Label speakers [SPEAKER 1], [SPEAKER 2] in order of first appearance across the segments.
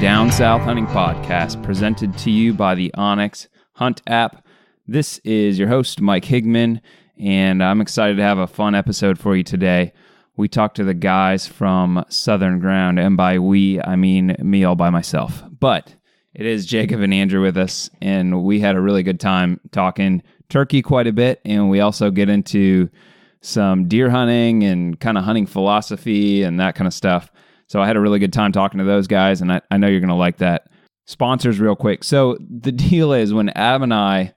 [SPEAKER 1] Down South Hunting Podcast, presented to you by the OnX Hunt App. This is your host, Mike Higman, and I'm excited to have a fun episode for you today. We talked to the guys from Southern Ground, and by we, I mean me all by myself. But it is Jacob and Andrew with us, and we had a really good time talking turkey quite a bit, and we also get into some deer hunting and kind of hunting philosophy and that kind of stuff. So I had a really good time talking to those guys, and I know you're going to like that. Sponsors real quick. So the deal is when Ab and I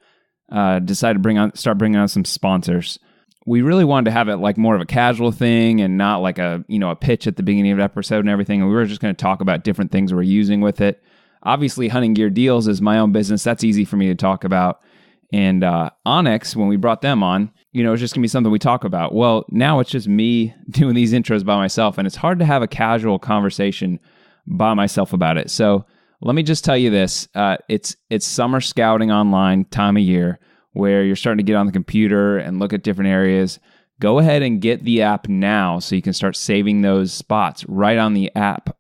[SPEAKER 1] decided to start bringing on some sponsors, we really wanted to have it like more of a casual thing and not like a pitch at the beginning of the episode and everything. And we were just going to talk about different things we're using with it. Obviously, Hunting Gear Deals is my own business. That's easy for me to talk about. And OnX, when we brought them on, it's just going to be something we talk about. Well, now it's just me doing these intros by myself, and it's hard to have a casual conversation by myself about it. So let me just tell you this. It's summer scouting online time of year where you're starting to get on the computer and look at different areas. Go ahead and get the app now so you can start saving those spots right on the app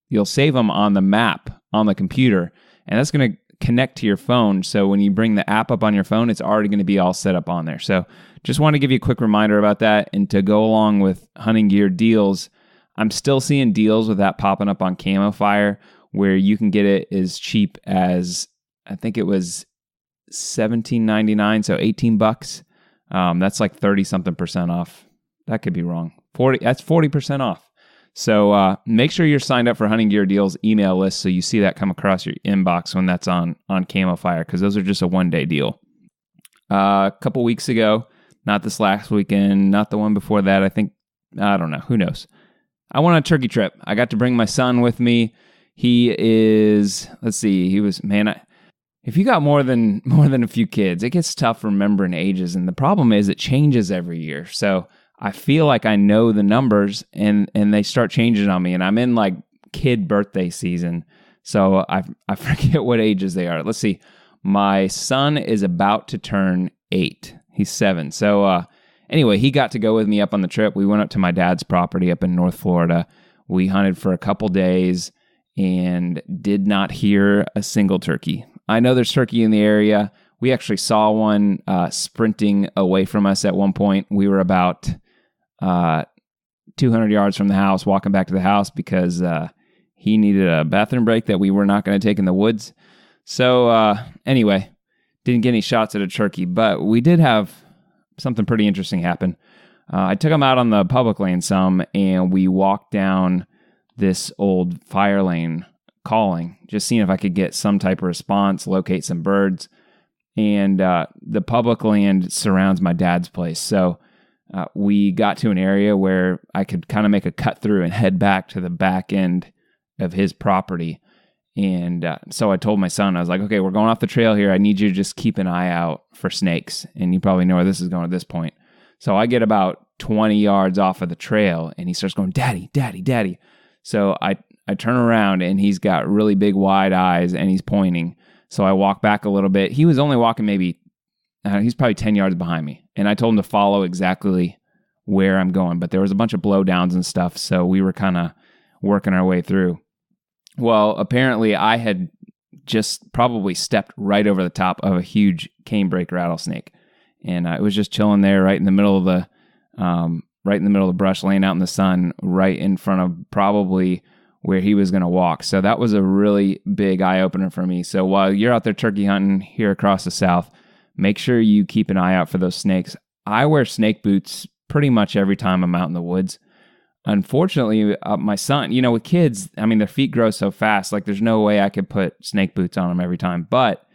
[SPEAKER 1] you'll save them on the map on the computer, and that's going to connect to your phone. So when you bring the app up on your phone, it's already going to be all set up on there. So just want to give you a quick reminder about that. And to go along with Hunting Gear Deals, I'm still seeing deals with that popping up on Camo Fire where you can get it as cheap as, I think it was $17.99, so $18. That's like 30-something% off. That could be wrong. That's 40% off. So make sure you're signed up for Hunting Gear Deals email list so you see that come across your inbox when that's on Camo Fire, because those are just a one-day deal. A couple weeks ago, not this last weekend, not the one before that, I don't know, who knows. I went on a turkey trip. I got to bring my son with me. He is, if you got more than a few kids, it gets tough remembering ages, and the problem is it changes every year. So I feel like I know the numbers and they start changing on me, and I'm in like kid birthday season. So I forget what ages they are. Let's see. My son is about to turn 8. He's 7. So anyway, he got to go with me up on the trip. We went up to my dad's property up in North Florida. We hunted for a couple days and did not hear a single turkey. I know there's turkey in the area. We actually saw one sprinting away from us at one point. We were about 200 yards from the house, walking back to the house because he needed a bathroom break that we were not going to take in the woods. So anyway, didn't get any shots at a turkey, but we did have something pretty interesting happen. I took him out on the public lane some, and we walked down this old fire lane calling, just seeing if I could get some type of response, locate some birds. And the public land surrounds my dad's place. So we got to an area where I could kind of make a cut through and head back to the back end of his property. And so I told my son, I was like, okay, we're going off the trail here. I need you to just keep an eye out for snakes. And you probably know where this is going at this point. So I get about 20 yards off of the trail, and he starts going, "Daddy, Daddy, Daddy." So I turn around, and he's got really big wide eyes, and he's pointing. So I walk back a little bit. He was only walking he's probably 10 yards behind me. And I told him to follow exactly where I'm going. But there was a bunch of blowdowns and stuff, so we were kind of working our way through. Well, apparently I had just probably stepped right over the top of a huge canebrake rattlesnake. And it was just chilling there right in the middle of the brush, laying out in the sun, right in front of probably where he was going to walk. So that was a really big eye-opener for me. So while you're out there turkey hunting here across the South, make sure you keep an eye out for those snakes. I wear snake boots pretty much every time I'm out in the woods. Unfortunately, my son, with kids, their feet grow so fast, like there's no way I could put snake boots on them every time. But,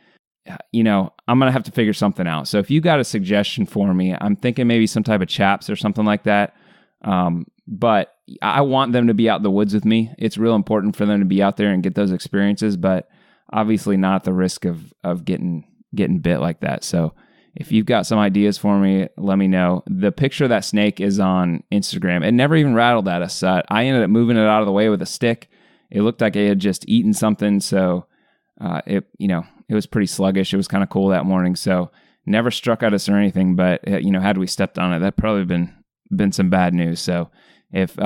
[SPEAKER 1] I'm going to have to figure something out. So if you got a suggestion for me, I'm thinking maybe some type of chaps or something like that. But I want them to be out in the woods with me. It's real important for them to be out there and get those experiences, but obviously not at the risk of getting bit like that. So if you've got some ideas for me, let me know. The picture of that snake is on Instagram. It never even rattled at us. I ended up moving it out of the way with a stick. It looked like it had just eaten something. So it was pretty sluggish. It was kind of cool that morning. So never struck at us or anything, but had we stepped on it, that'd probably been some bad news. So if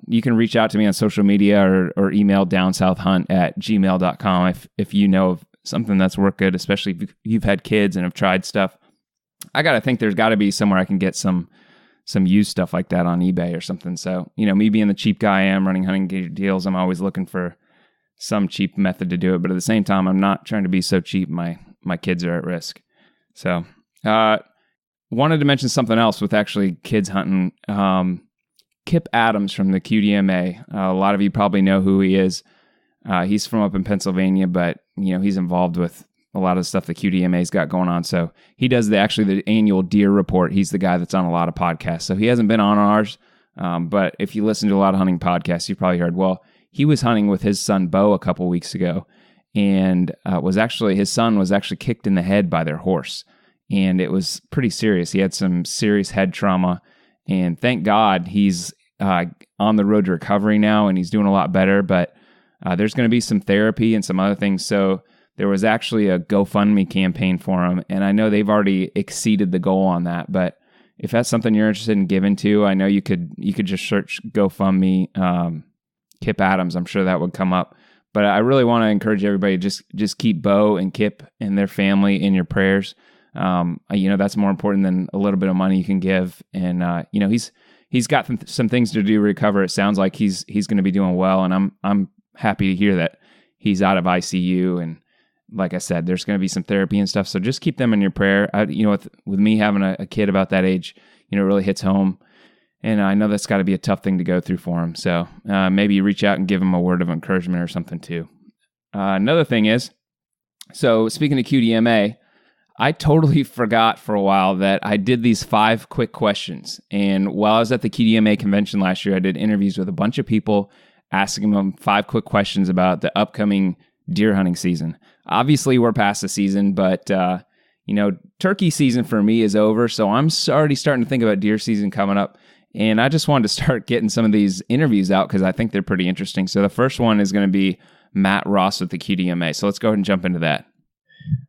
[SPEAKER 1] you can reach out to me on social media or email downsouthhunt@gmail.com if you know of something that's worked good, especially if you've had kids and have tried stuff. I got to think there's got to be somewhere I can get some used stuff like that on eBay or something. So, me being the cheap guy I am running hunting gear deals, I'm always looking for some cheap method to do it. But at the same time, I'm not trying to be so cheap my kids are at risk. So, wanted to mention something else with actually kids hunting. Kip Adams from the QDMA. A lot of you probably know who he is. He's from up in Pennsylvania, but he's involved with a lot of the stuff the QDMA's got going on. So he does the annual deer report. He's the guy that's on a lot of podcasts. So he hasn't been on ours, but if you listen to a lot of hunting podcasts, you probably heard. Well, he was hunting with his son Bo a couple weeks ago, and his son was actually kicked in the head by their horse, and it was pretty serious. He had some serious head trauma. And thank God he's on the road to recovery now, and he's doing a lot better. But there's going to be some therapy and some other things. So there was actually a GoFundMe campaign for him, and I know they've already exceeded the goal on that. But if that's something you're interested in giving to, I know you could just search GoFundMe Kip Adams. I'm sure that would come up. But I really want to encourage everybody just keep Bo and Kip and their family in your prayers. That's more important than a little bit of money you can give. And, he's got some things to do to recover. It sounds like he's going to be doing well. And I'm happy to hear that he's out of ICU. And like I said, there's going to be some therapy and stuff. So just keep them in your prayer. With me having a kid about that age, it really hits home. And I know that's got to be a tough thing to go through for him. So maybe you reach out and give him a word of encouragement or something too. Another thing is, so speaking of QDMA, I totally forgot for a while that I did these 5 quick questions. And while I was at the QDMA convention last year, I did interviews with a bunch of people asking them 5 quick questions about the upcoming deer hunting season. Obviously, we're past the season, but turkey season for me is over. So I'm already starting to think about deer season coming up. And I just wanted to start getting some of these interviews out because I think they're pretty interesting. So the first one is going to be Matt Ross with the QDMA. So let's go ahead and jump into that.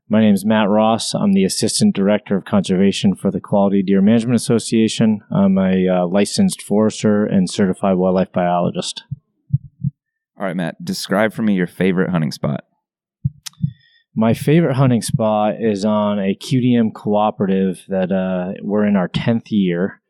[SPEAKER 2] My name is Matt Ross. I'm the Assistant Director of Conservation for the Quality Deer Management Association. I'm a licensed forester and certified wildlife biologist.
[SPEAKER 1] All right, Matt, describe for me your favorite hunting spot.
[SPEAKER 2] My favorite hunting spot is on a QDM cooperative that we're in our 10th year.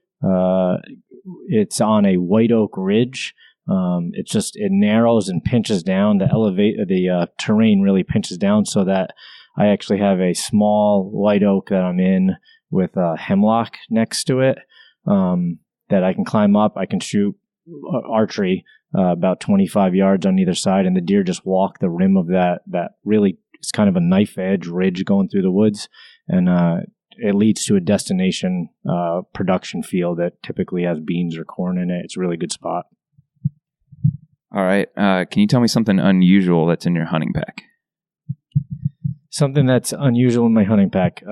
[SPEAKER 2] It's on a white oak ridge. It narrows and pinches down. The terrain really pinches down so that I actually have a small white oak that I'm in with a hemlock next to it that I can climb up. I can shoot archery about 25 yards on either side, and the deer just walk the rim of that really, it's kind of a knife edge ridge going through the woods, and it leads to a destination production field that typically has beans or corn in it. It's a really good spot.
[SPEAKER 1] All right. Can you tell me something unusual that's in your hunting pack?
[SPEAKER 2] Something that's unusual in my hunting pack.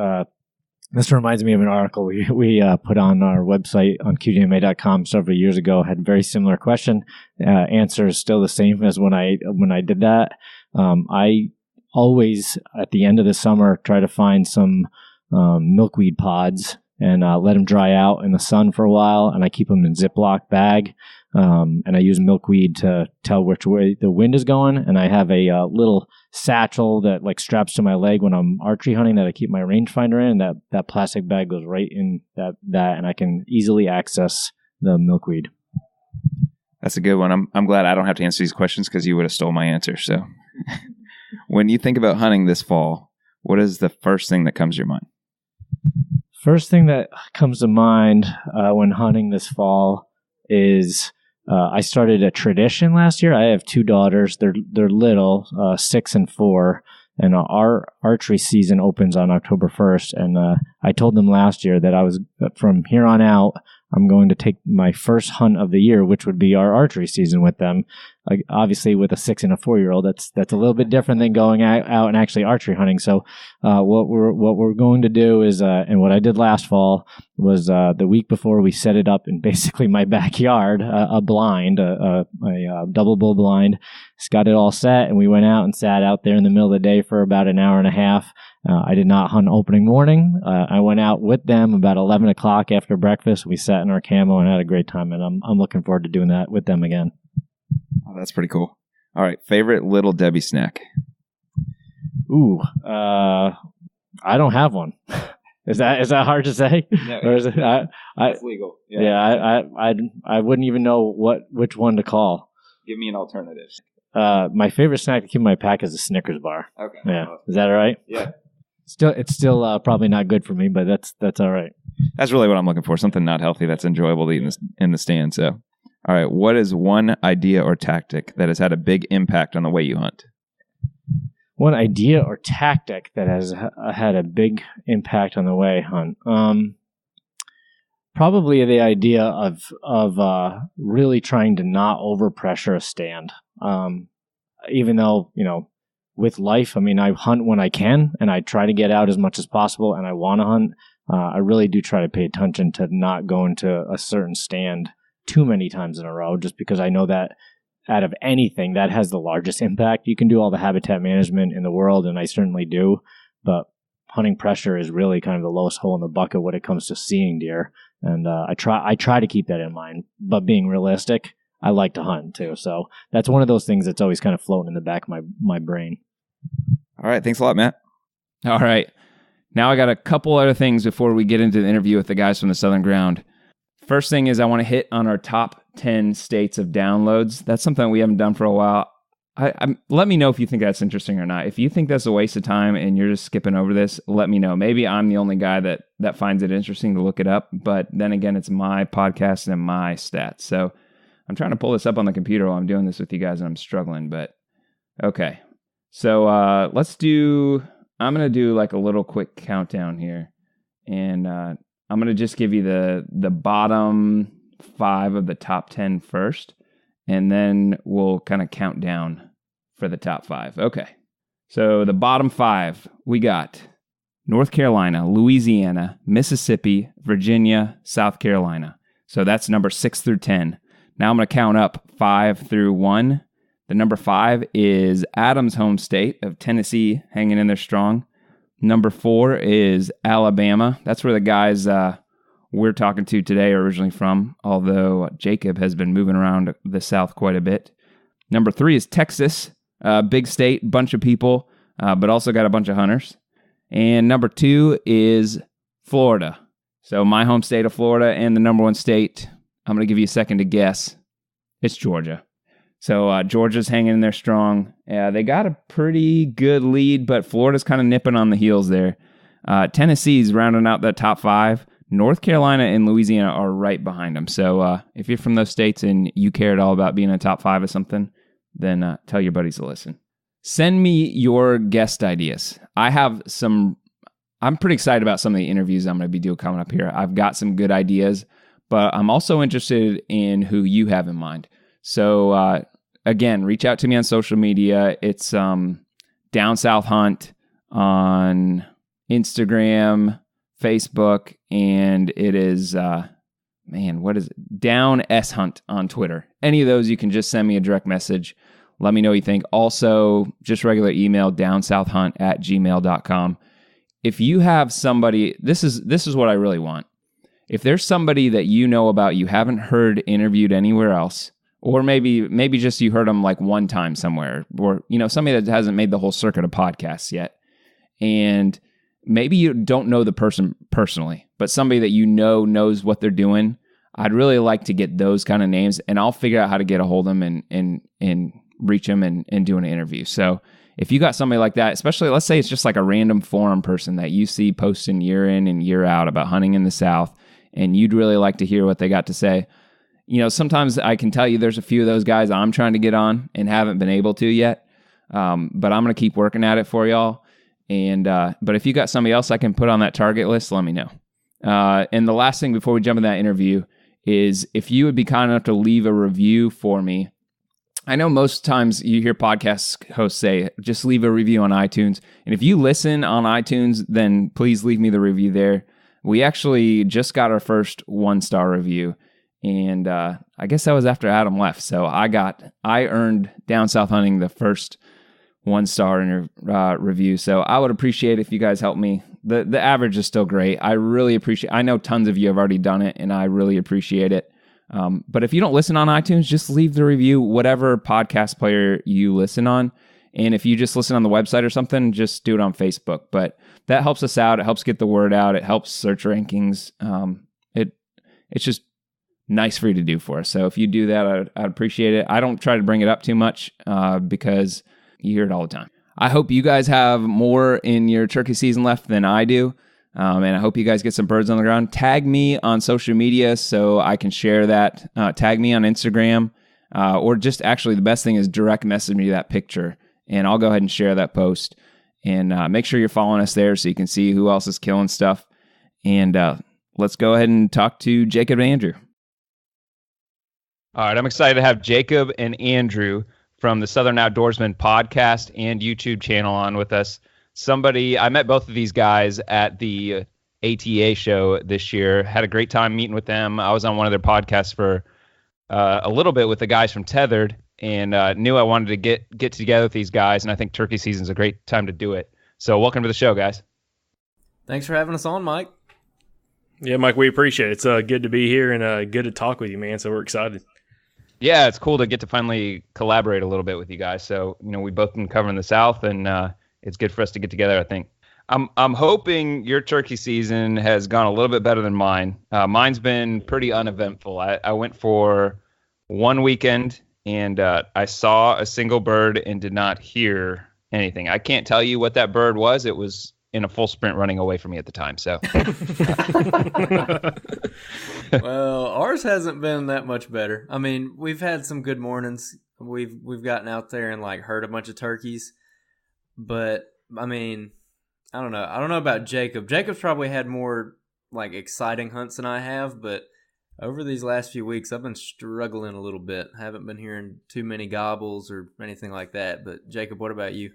[SPEAKER 2] This reminds me of an article we put on our website on QDMA.com several years ago. Had a very similar question. Answer is still the same as when I did that. I always, at the end of the summer, try to find some milkweed pods and let them dry out in the sun for a while, and I keep them in Ziploc bag. And I use milkweed to tell which way the wind is going. And I have a little satchel that straps to my leg when I'm archery hunting that I keep my rangefinder in. And that plastic bag goes right in that, and I can easily access the milkweed.
[SPEAKER 1] That's a good one. I'm glad I don't have to answer these questions because you would have stole my answer. So when you think about hunting this fall, what is the first thing that comes to your mind?
[SPEAKER 2] First thing that comes to mind when hunting this fall is I started a tradition last year. I have 2 daughters. They're little, 6 and 4, and our archery season opens on October 1st. And I told them last year that from here on out, I'm going to take my first hunt of the year, which would be our archery season with them. Obviously, with a 6 and a 4-year-old, that's a little bit different than going out and actually archery hunting. So, what we're going to do is, and what I did last fall was the week before we set it up in basically my backyard, a blind, a double bull blind. Just got it all set, and we went out and sat out there in the middle of the day for about an hour and a half. I did not hunt opening morning. I went out with them about 11 o'clock after breakfast. We sat in our camo and had a great time, and I'm looking forward to doing that with them again.
[SPEAKER 1] Oh, that's pretty cool. All right, favorite Little Debbie snack?
[SPEAKER 2] Ooh, I don't have one. Is that hard to say?
[SPEAKER 1] No,
[SPEAKER 2] or is it?
[SPEAKER 1] It's legal.
[SPEAKER 2] Yeah, I wouldn't even know which one to call.
[SPEAKER 1] Give me an alternative.
[SPEAKER 2] My favorite snack to keep in my pack is a Snickers bar.
[SPEAKER 1] Okay.
[SPEAKER 2] Yeah, is that all right?
[SPEAKER 1] Yeah.
[SPEAKER 2] It's still probably not good for me, but that's all right.
[SPEAKER 1] That's really what I'm looking for. Something not healthy that's enjoyable to eat in the stand. So, all right, what is one idea or tactic that has had a big impact on the way you hunt?
[SPEAKER 2] One idea or tactic that has had a big impact on the way I hunt. Probably the idea of really trying to not overpressure a stand. Even though, with life, I hunt when I can, and I try to get out as much as possible, and I want to hunt. I really do try to pay attention to not go into a certain stand too many times in a row, just because I know that out of anything, that has the largest impact. You can do all the habitat management in the world, and I certainly do, but hunting pressure is really kind of the lowest hole in the bucket when it comes to seeing deer. And I try to keep that in mind, but being realistic, I like to hunt too. So that's one of those things that's always kind of floating in the back of my brain.
[SPEAKER 1] All right. Thanks a lot, Matt. All right. Now I got a couple other things before we get into the interview with the guys from the Southern Ground. First thing is I want to hit on our top 10 states of downloads. That's something we haven't done for a while. Let me know if you think that's interesting or not. If you think that's a waste of time and you're just skipping over this, let me know. Maybe I'm the only guy that finds it interesting to look it up. But then again, it's my podcast and my stats. So I'm trying to pull this up on the computer while I'm doing this with you guys, and I'm struggling. But okay. So I'm going to do like a little quick countdown here. And I'm going to just give you the bottom 5 of the top 10 first. And then we'll kind of count down for the top 5. Okay. So the bottom 5, we got North Carolina, Louisiana, Mississippi, Virginia, South Carolina. So that's number 6 through 10. Now I'm going to count up 5 through 1. The number 5 is Adam's home state of Tennessee, hanging in there strong. Number 4 is Alabama. That's where the guys we're talking to today are originally from, although Jacob has been moving around the South quite a bit. Number 3 is Texas, big state, bunch of people, but also got a bunch of hunters. And number 2 is Florida. So my home state of Florida, and the number 1 state, I'm going to give you a second to guess. It's Georgia. So Georgia's hanging in there strong. They got a pretty good lead, but Florida's kind of nipping on the heels there. Tennessee's rounding out that top 5. North Carolina and Louisiana are right behind them. So if you're from those states and you care at all about being in a top 5 of something, then tell your buddies to listen. Send me your guest ideas. I'm pretty excited about some of the interviews I'm going to be doing coming up here. I've got some good ideas, but I'm also interested in who you have in mind. So again, reach out to me on social media. It's Down South Hunt on Instagram, Facebook, and it is, what is it? Down S Hunt on Twitter. Any of those, you can just send me a direct message. Let me know what you think. Also, just regular email, downsouthhunt@gmail.com. If you have somebody, this is what I really want. If there's somebody that you know about you haven't heard interviewed anywhere else, or maybe just you heard them like one time somewhere, or somebody that hasn't made the whole circuit of podcasts yet, and maybe you don't know the person personally, but somebody that knows what they're doing, I'd really like to get those kind of names, and I'll figure out how to get a hold of them and reach them and do an interview. So if you got somebody like that, especially let's say it's just like a random forum person that you see posting year in and year out about hunting in the South, and you'd really like to hear what they got to say. Sometimes I can tell you there's a few of those guys I'm trying to get on and haven't been able to yet, but I'm going to keep working at it for y'all. And but if you got somebody else I can put on that target list, let me know. And the last thing before we jump in that interview is if you would be kind enough to leave a review for me. I know most times you hear podcast hosts say, just leave a review on iTunes. And if you listen on iTunes, then please leave me the review there. We actually just got our first 1-star review. And I guess that was after Adam left. So I earned Down South Hunting the first 1-star in your review. So I would appreciate if you guys help me. The average is still great. I really appreciate. I know tons of you have already done it, and I really appreciate it. But if you don't listen on iTunes, just leave the review, whatever podcast player you listen on. And if you just listen on the website or something, just do it on Facebook. But that helps us out. It helps get the word out. It helps search rankings. It's just nice for you to do for us. So if you do that, I'd appreciate it. I don't try to bring it up too much because you hear it all the time. I hope you guys have more in your turkey season left than I do. And I hope you guys get some birds on the ground. Tag me on social media so I can share that. Tag me on Instagram. Or just actually the best thing is direct message me that picture. And I'll go ahead and share that post. And make sure you're following us there so you can see who else is killing stuff. And let's go ahead and talk to Jacob and Andrew. All right, I'm excited to have Jacob and Andrew from the Southern Outdoorsmen podcast and YouTube channel on with us. I met both of these guys at the ATA show this year. Had a great time meeting with them. I was on one of their podcasts for a little bit with the guys from Tethered, and knew I wanted to get together with these guys, and I think turkey season is a great time to do it. So welcome to the show, guys.
[SPEAKER 3] Thanks for having us on, Mike.
[SPEAKER 4] Yeah, Mike, we appreciate it. It's good to be here and good to talk with you, man. So we're excited.
[SPEAKER 1] Yeah, it's cool to get to finally collaborate a little bit with you guys. So, we both been covering the South, and it's good for us to get together, I think. I'm hoping your turkey season has gone a little bit better than mine. Mine's been pretty uneventful. I went for one weekend, and I saw a single bird and did not hear anything. I can't tell you what that bird was. It was in a full sprint running away from me at the time. So,
[SPEAKER 3] Well, ours hasn't been that much better. I mean, we've had some good mornings. We've gotten out there and heard a bunch of turkeys, but I mean, I don't know. I don't know about Jacob. Jacob's probably had more exciting hunts than I have, but over these last few weeks, I've been struggling a little bit. I haven't been hearing too many gobbles or anything like that. But Jacob, what about you?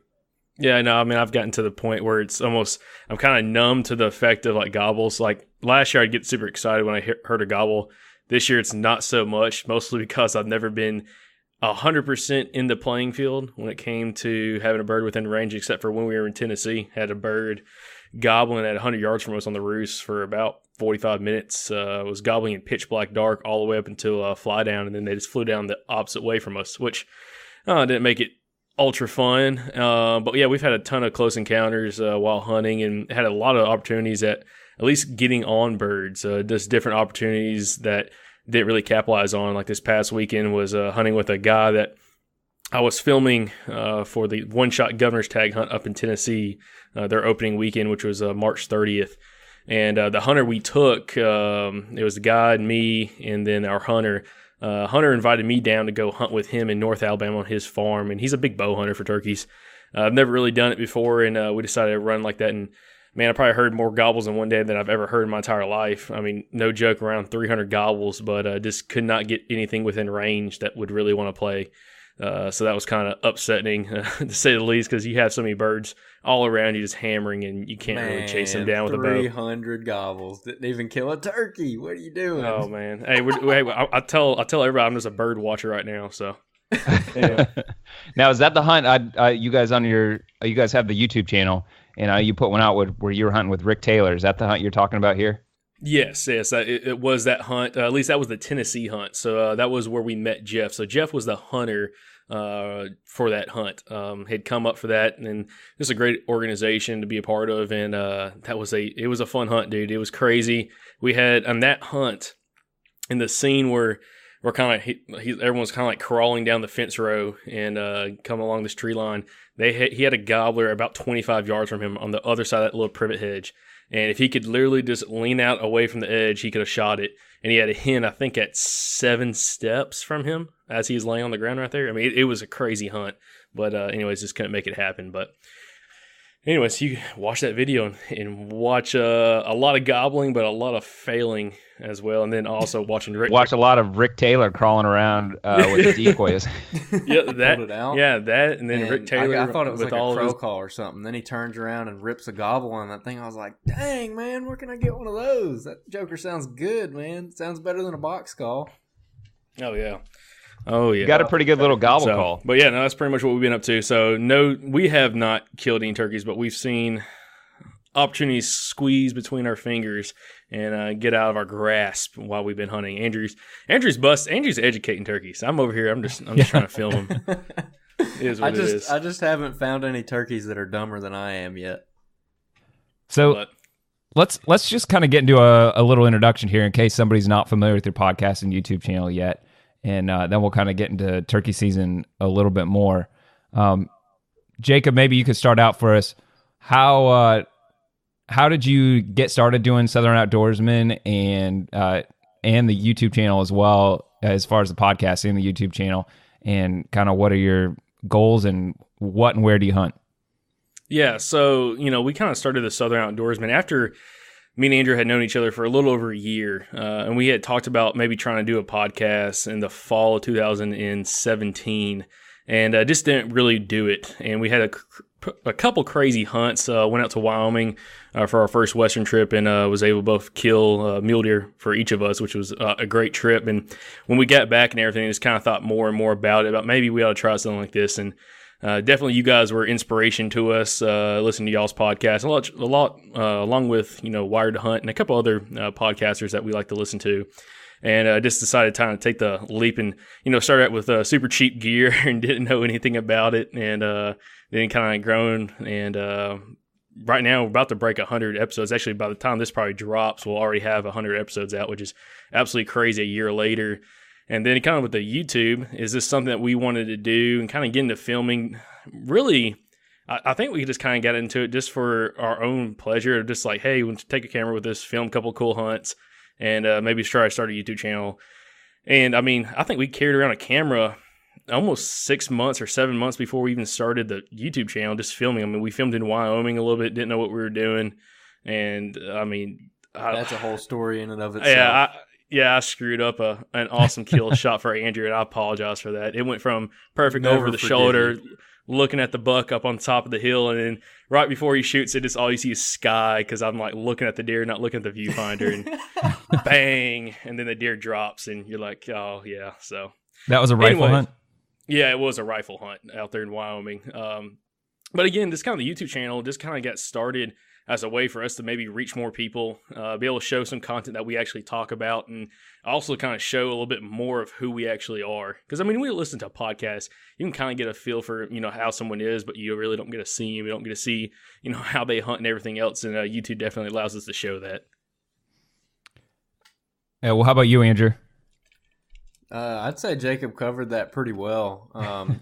[SPEAKER 4] Yeah, no, I mean, I've gotten to the point where it's almost, I'm kind of numb to the effect of gobbles. Last year, I'd get super excited when I heard a gobble. This year, it's not so much, mostly because I've never been 100% in the playing field when it came to having a bird within range, except for when we were in Tennessee. Had a bird gobbling at 100 yards from us on the roost for about 45 minutes. Was gobbling in pitch black dark all the way up until fly down, and then they just flew down the opposite way from us, which didn't make it ultra fun. But yeah, we've had a ton of close encounters while hunting, and had a lot of opportunities at least getting on birds, just different opportunities that didn't really capitalize on. Like this past weekend was hunting with a guy that I was filming for the one-shot governor's tag hunt up in Tennessee, their opening weekend, which was March 30th. And the hunter we took, it was the guy and me, and then our hunter. Hunter invited me down to go hunt with him in North Alabama on his farm, and he's a big bow hunter for turkeys. I've never really done it before, and we decided to run like that. And man, I probably heard more gobbles in one day than I've ever heard in my entire life. I mean, no joke, around 300 gobbles, but just could not get anything within range that would really want to play. So that was kind of upsetting, to say the least, because you have so many birds all around you just hammering, and you can't really chase them down with a bow.
[SPEAKER 3] 300 gobbles didn't even kill a turkey. What are you doing?
[SPEAKER 4] Oh man, hey, I tell everybody I'm just a bird watcher right now. So, anyway.
[SPEAKER 1] Now, is that the hunt? You guys you guys have the YouTube channel, and you put one out where you were hunting with Rick Taylor. Is that the hunt you're talking about here?
[SPEAKER 4] Yes. It was that hunt. At least that was the Tennessee hunt. So that was where we met Jeff. So Jeff was the hunter for that hunt. Had come up for that, and just a great organization to be a part of. And it was a fun hunt, dude. It was crazy. We had on that hunt in the scene where we're everyone's kind of crawling down the fence row and coming along this tree line. He had a gobbler about 25 yards from him on the other side of that little privet hedge. And if he could literally just lean out away from the edge, he could have shot it. And he had a hen, I think, at 7 steps from him as he was laying on the ground right there. I mean, it was a crazy hunt. But anyways, just couldn't make it happen. But anyways, you watch that video and watch a lot of gobbling, but a lot of failing as well. And then also watching
[SPEAKER 1] watch a lot of Rick Taylor crawling around with the decoys.
[SPEAKER 4] Yeah, that, and then Rick Taylor.
[SPEAKER 3] I thought it was like a crow call or something. Then he turns around and rips a gobble on that thing. I was like, dang, man, where can I get one of those? That joker sounds good, man. Sounds better than a box call.
[SPEAKER 4] Oh, yeah. Oh yeah,
[SPEAKER 5] You got a pretty good little gobble
[SPEAKER 4] So,
[SPEAKER 5] call.
[SPEAKER 4] but yeah, no, that's pretty much what we've been up to. So no, we have not killed any turkeys, but we've seen opportunities squeeze between our fingers and get out of our grasp while we've been hunting. Andrew's educating turkeys. I'm over here. I'm just trying to film them. It is what it is.
[SPEAKER 3] I just haven't found any turkeys that are dumber than I am yet.
[SPEAKER 1] So let's just kind of get into a little introduction here in case somebody's not familiar with your podcast and YouTube channel yet, and then we'll kind of get into turkey season a little bit more. Jacob, maybe you could start out for us. How did you get started doing Southern Outdoorsmen and the YouTube channel as well, as far as the podcast and the YouTube channel, and kind of what are your goals and what and where do you hunt?
[SPEAKER 4] Yeah, so, we kind of started the Southern Outdoorsmen after me and Andrew had known each other for a little over a year, and we had talked about maybe trying to do a podcast in the fall of 2017, and just didn't really do it. And we had a couple crazy hunts. Went out to Wyoming for our first Western trip and was able to both kill mule deer for each of us, which was a great trip. And when we got back and everything, just kind of thought more and more about it, about maybe we ought to try something like this. And definitely you guys were inspiration to us, listening to y'all's podcast a lot along with, Wired to Hunt and a couple other podcasters that we like to listen to. And just decided to kind of take the leap and, start out with super cheap gear and didn't know anything about it. And then kind of grown. And right now we're about to break 100 episodes. Actually, by the time this probably drops, we'll already have 100 episodes out, which is absolutely crazy a year later. And then kind of with the YouTube, is this something that we wanted to do and kind of get into filming? Really, I think we just kind of got into it just for our own pleasure. Just like, hey, we'll take a camera with us, film a couple cool hunts, and maybe try to start a YouTube channel. And I mean, I think we carried around a camera almost 6 months or 7 months before we even started the YouTube channel, just filming. I mean, we filmed in Wyoming a little bit, didn't know what we were doing. And I mean,
[SPEAKER 3] that's a whole story in and of itself.
[SPEAKER 4] I screwed up an awesome kill shot for Andrew, and I apologize for that. It went from perfect over the shoulder, looking at the buck up on top of the hill, and then right before he shoots it, it's all you see is sky, because I'm like looking at the deer, not looking at the viewfinder, and bang, and then the deer drops, and you're like, oh yeah. So
[SPEAKER 1] that was a rifle hunt?
[SPEAKER 4] Yeah, it was a rifle hunt out there in Wyoming. But again, this kind of the YouTube channel just kind of got started as a way for us to maybe reach more people, be able to show some content that we actually talk about, and also kind of show a little bit more of who we actually are. Because, I mean, we listen to a podcast, you can kind of get a feel for, how someone is, but you really don't get to see them. You don't get to see, how they hunt and everything else, and YouTube definitely allows us to show that.
[SPEAKER 1] Yeah, well, how about you, Andrew?
[SPEAKER 3] I'd say Jacob covered that pretty well.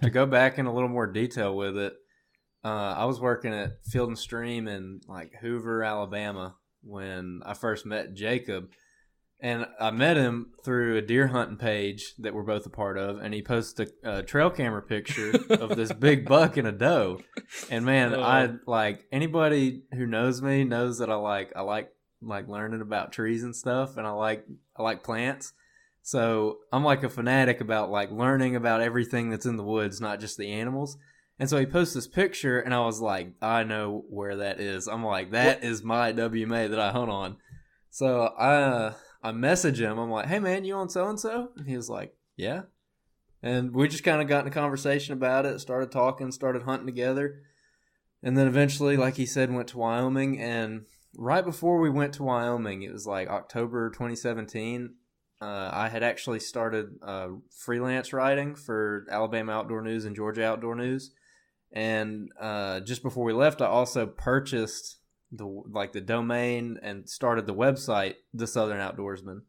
[SPEAKER 3] To go back in a little more detail with it, I was working at Field and Stream in like Hoover, Alabama when I first met Jacob. And I met him through a deer hunting page that we're both a part of, and he posted a trail camera picture of this big buck and a doe. And man, I like anybody who knows me knows that I like learning about trees and stuff, and I like plants. So I'm like a fanatic about like learning about everything that's in the woods, not just the animals. And so he posts this picture, and I was like, I know where that is. I'm like, that is my WMA that I hunt on. So I message him. I'm like, hey, man, you on so-and-so? And he was like, yeah. And we just kind of got in a conversation about it, started talking, started hunting together. And then eventually, like he said, went to Wyoming. And right before we went to Wyoming, it was like October 2017, I had actually started freelance writing for Alabama Outdoor News and Georgia Outdoor News. And just before we left, I also purchased the domain and started the website, The Southern Outdoorsman,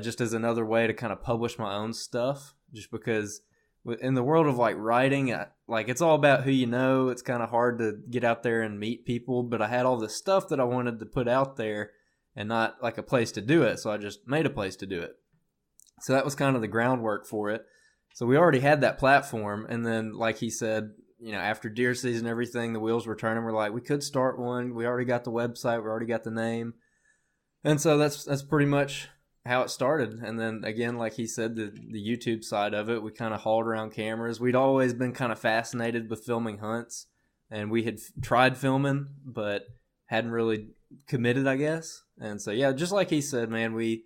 [SPEAKER 3] just as another way to kind of publish my own stuff. Just because in the world of like writing, it's all about who you know. It's kind of hard to get out there and meet people, but I had all this stuff that I wanted to put out there and not like a place to do it. So I just made a place to do it. So that was kind of the groundwork for it. So we already had that platform. And then, like he said, after deer season, everything, the wheels were turning. We're like, we could start one. We already got the website. We already got the name. And so that's pretty much how it started. And then again, like he said, the YouTube side of it, we kind of hauled around cameras. We'd always been kind of fascinated with filming hunts, and we had tried filming, but hadn't really committed, I guess. And so, yeah, just like he said, man, we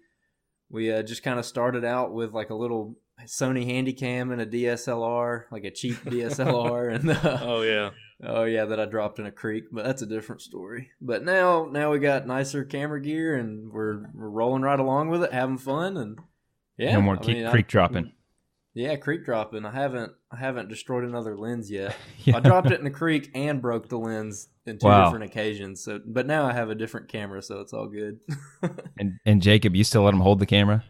[SPEAKER 3] just kind of started out with like a little Sony Handycam and a DSLR, like a cheap DSLR, and
[SPEAKER 4] Oh yeah,
[SPEAKER 3] that I dropped in a creek, but that's a different story. But now we got nicer camera gear, and we're rolling right along with it, having fun, and yeah,
[SPEAKER 1] No more creek dropping.
[SPEAKER 3] Yeah, creek dropping. I haven't destroyed another lens yet.
[SPEAKER 1] Yeah.
[SPEAKER 3] I dropped it in the creek and broke the lens in two different occasions. So, but now I have a different camera, so it's all good.
[SPEAKER 1] And Jacob, you still let him hold the camera?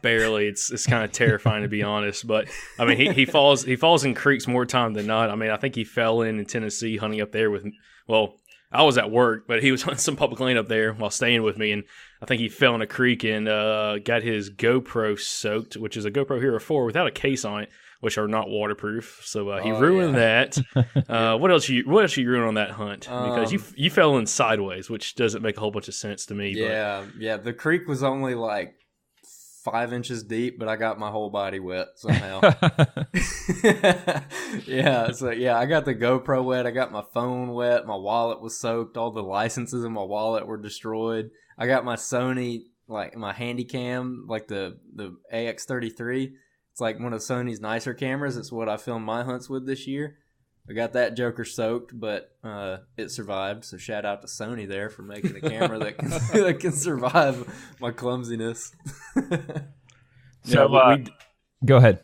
[SPEAKER 4] Barely. It's kind of terrifying to be honest. But I mean, he falls in creeks more time than not. I mean, I think he fell in Tennessee hunting up there with. Well, I was at work, but he was on some public land up there while staying with me, and I think he fell in a creek and got his GoPro soaked, which is a GoPro Hero 4 without a case on it, which are not waterproof. So he ruined that. What else you ruined on that hunt? Because you fell in sideways, which doesn't make a whole bunch of sense to me.
[SPEAKER 3] Yeah, yeah. The creek was only like 5 inches deep, but I got my whole body wet somehow. Yeah, so yeah, I got the GoPro wet, I got my phone wet, my wallet was soaked, all the licenses in my wallet were destroyed. I got my Sony, like my Handycam, like the AX33. It's like one of Sony's nicer cameras. It's what I filmed my hunts with this year. I got that joker soaked, but it survived. So shout out to Sony there for making a camera that can survive my clumsiness.
[SPEAKER 1] So go ahead.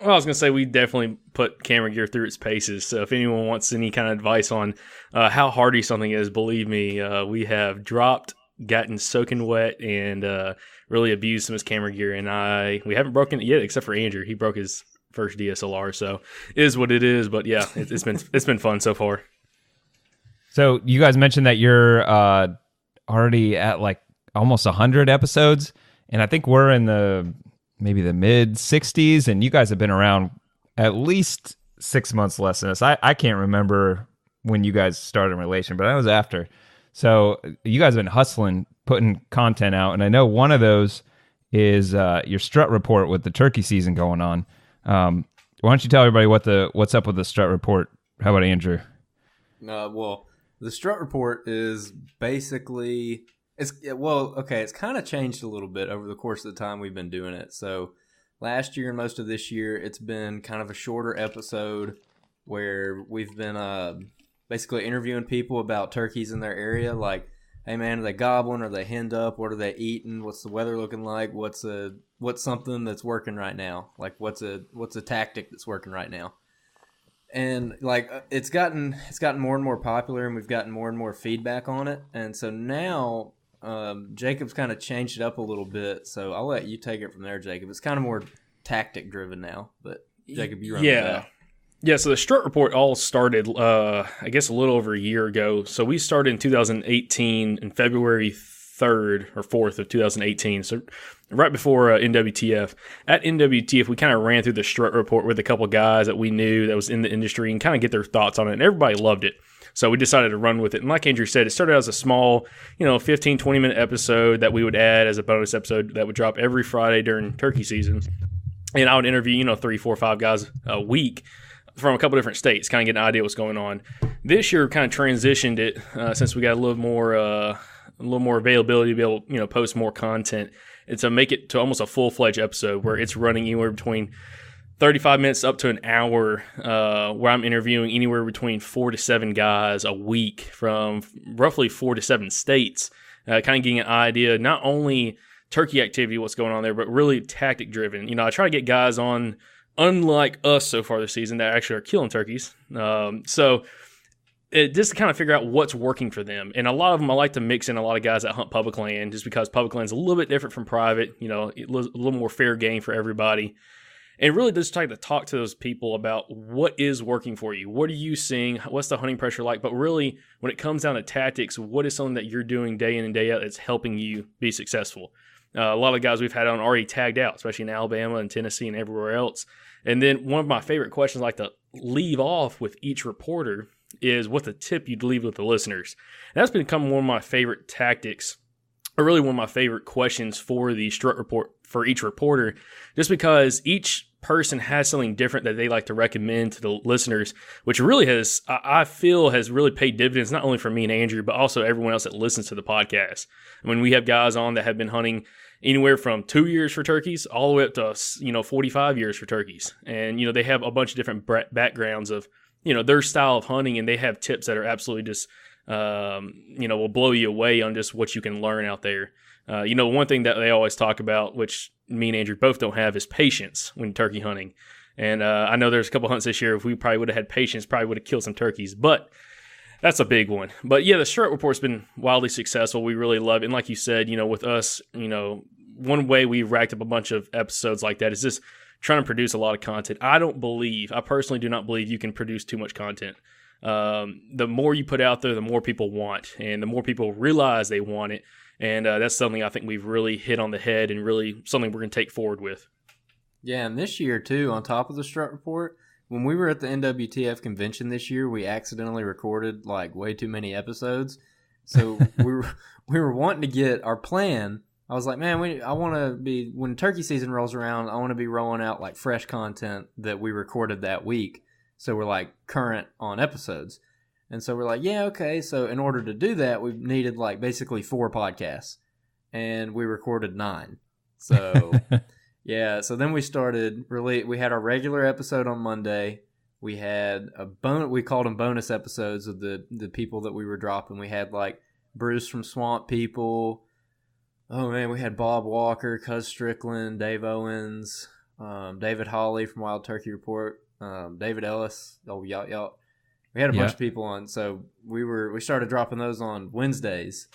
[SPEAKER 4] Well, I was going to say we definitely put camera gear through its paces. So if anyone wants any kind of advice on how hardy something is, believe me, we have dropped, gotten soaking wet, and really abused some of his camera gear. And we haven't broken it yet, except for Andrew. He broke his first DSLR, so it is what it is. But yeah, it's been fun so far.
[SPEAKER 1] So you guys mentioned that you're already at like almost 100 episodes, and I think we're in maybe the mid 60s, and you guys have been around at least 6 months less than us. I can't remember when you guys started in relation, but that was after. So you guys have been hustling, putting content out, and I know one of those is your Strut Report with the turkey season going on. Why don't you tell everybody what's up with the Strut Report? How about Andrew?
[SPEAKER 3] Well, the Strut Report is basically it's kind of changed a little bit over the course of the time we've been doing it. So last year and most of this year, it's been kind of a shorter episode where we've been basically interviewing people about turkeys in their area. Like, hey man, are they gobbling? Are they henned up? What are they eating? What's the weather looking like? What's something that's working right now? Like, what's a tactic that's working right now? And like, it's gotten more and more popular, and we've gotten more and more feedback on it. And so now Jacob's kind of changed it up a little bit. So I'll let you take it from there, Jacob. It's kind of more tactic driven now, but Jacob, you run with that.
[SPEAKER 4] Yeah, so the Strut Report all started, I guess, a little over a year ago. So we started in 2018, in February 3rd or 4th of 2018, so right before NWTF. At NWTF, we kind of ran through the Strut Report with a couple guys that we knew that was in the industry and kind of get their thoughts on it, and everybody loved it. So we decided to run with it. And like Andrew said, it started out as a small, 15, 20-minute episode that we would add as a bonus episode that would drop every Friday during turkey season. And I would interview, 3, 4, 5 guys a week from a couple different states, kind of get an idea what's going on. This year, kind of transitioned it since we got a little more availability to be able, post more content, and to make it to almost a full-fledged episode where it's running anywhere between 35 minutes up to an hour, where I'm interviewing anywhere between 4 to 7 guys a week from roughly 4 to 7 states, kind of getting an idea not only turkey activity, what's going on there, but really tactic-driven. I try to get guys on, unlike us so far this season, that actually are killing turkeys. So just to kind of figure out what's working for them. And a lot of them, I like to mix in a lot of guys that hunt public land, just because public land is a little bit different from private, a little more fair game for everybody. And really just try to talk to those people about what is working for you. What are you seeing? What's the hunting pressure like? But really, when it comes down to tactics, what is something that you're doing day in and day out that's helping you be successful? A lot of guys we've had on already tagged out, especially in Alabama and Tennessee and everywhere else. And then one of my favorite questions I like to leave off with each reporter is what's the tip you'd leave with the listeners? And that's become one of my favorite tactics, or really one of my favorite questions for the Strut Report for each reporter, just because each person has something different that they like to recommend to the listeners, which really I feel has really paid dividends, not only for me and Andrew, but also everyone else that listens to the podcast. I mean, we have guys on that have been hunting, anywhere from 2 years for turkeys all the way up to 45 years for turkeys. And they have a bunch of different backgrounds of their style of hunting, and they have tips that are absolutely just will blow you away on just what you can learn out there. One thing that they always talk about, which me and Andrew both don't have, is patience when turkey hunting. And I know there's a couple hunts this year, if we probably would have had patience, probably would have killed some turkeys, but that's a big one. But yeah, the Strut Report's been wildly successful. We really love it. And like you said, with us, one way we've racked up a bunch of episodes like that is just trying to produce a lot of content. I personally do not believe you can produce too much content. The more you put out there, the more people want, and the more people realize they want it. And that's something I think we've really hit on the head, and really something we're going to take forward with.
[SPEAKER 3] Yeah, and this year too, on top of the Strut Report, when we were at the NWTF convention this year, we accidentally recorded like way too many episodes. So we were wanting to get our plan. I was like, man, I want to be, when turkey season rolls around, I want to be rolling out like fresh content that we recorded that week. So we're like current on episodes. And so we're like, yeah, okay. So in order to do that, we needed like basically 4 podcasts, and we recorded 9. So yeah. So then we started we had our regular episode on Monday. We had we called them bonus episodes of the people that we were dropping. We had like Bruce from Swamp People. Oh man, we had Bob Walker, Cuz Strickland, Dave Owens, David Hawley from Wild Turkey Report, David Ellis. Oh, y'all. We had a bunch of people on, so we started dropping those on Wednesdays,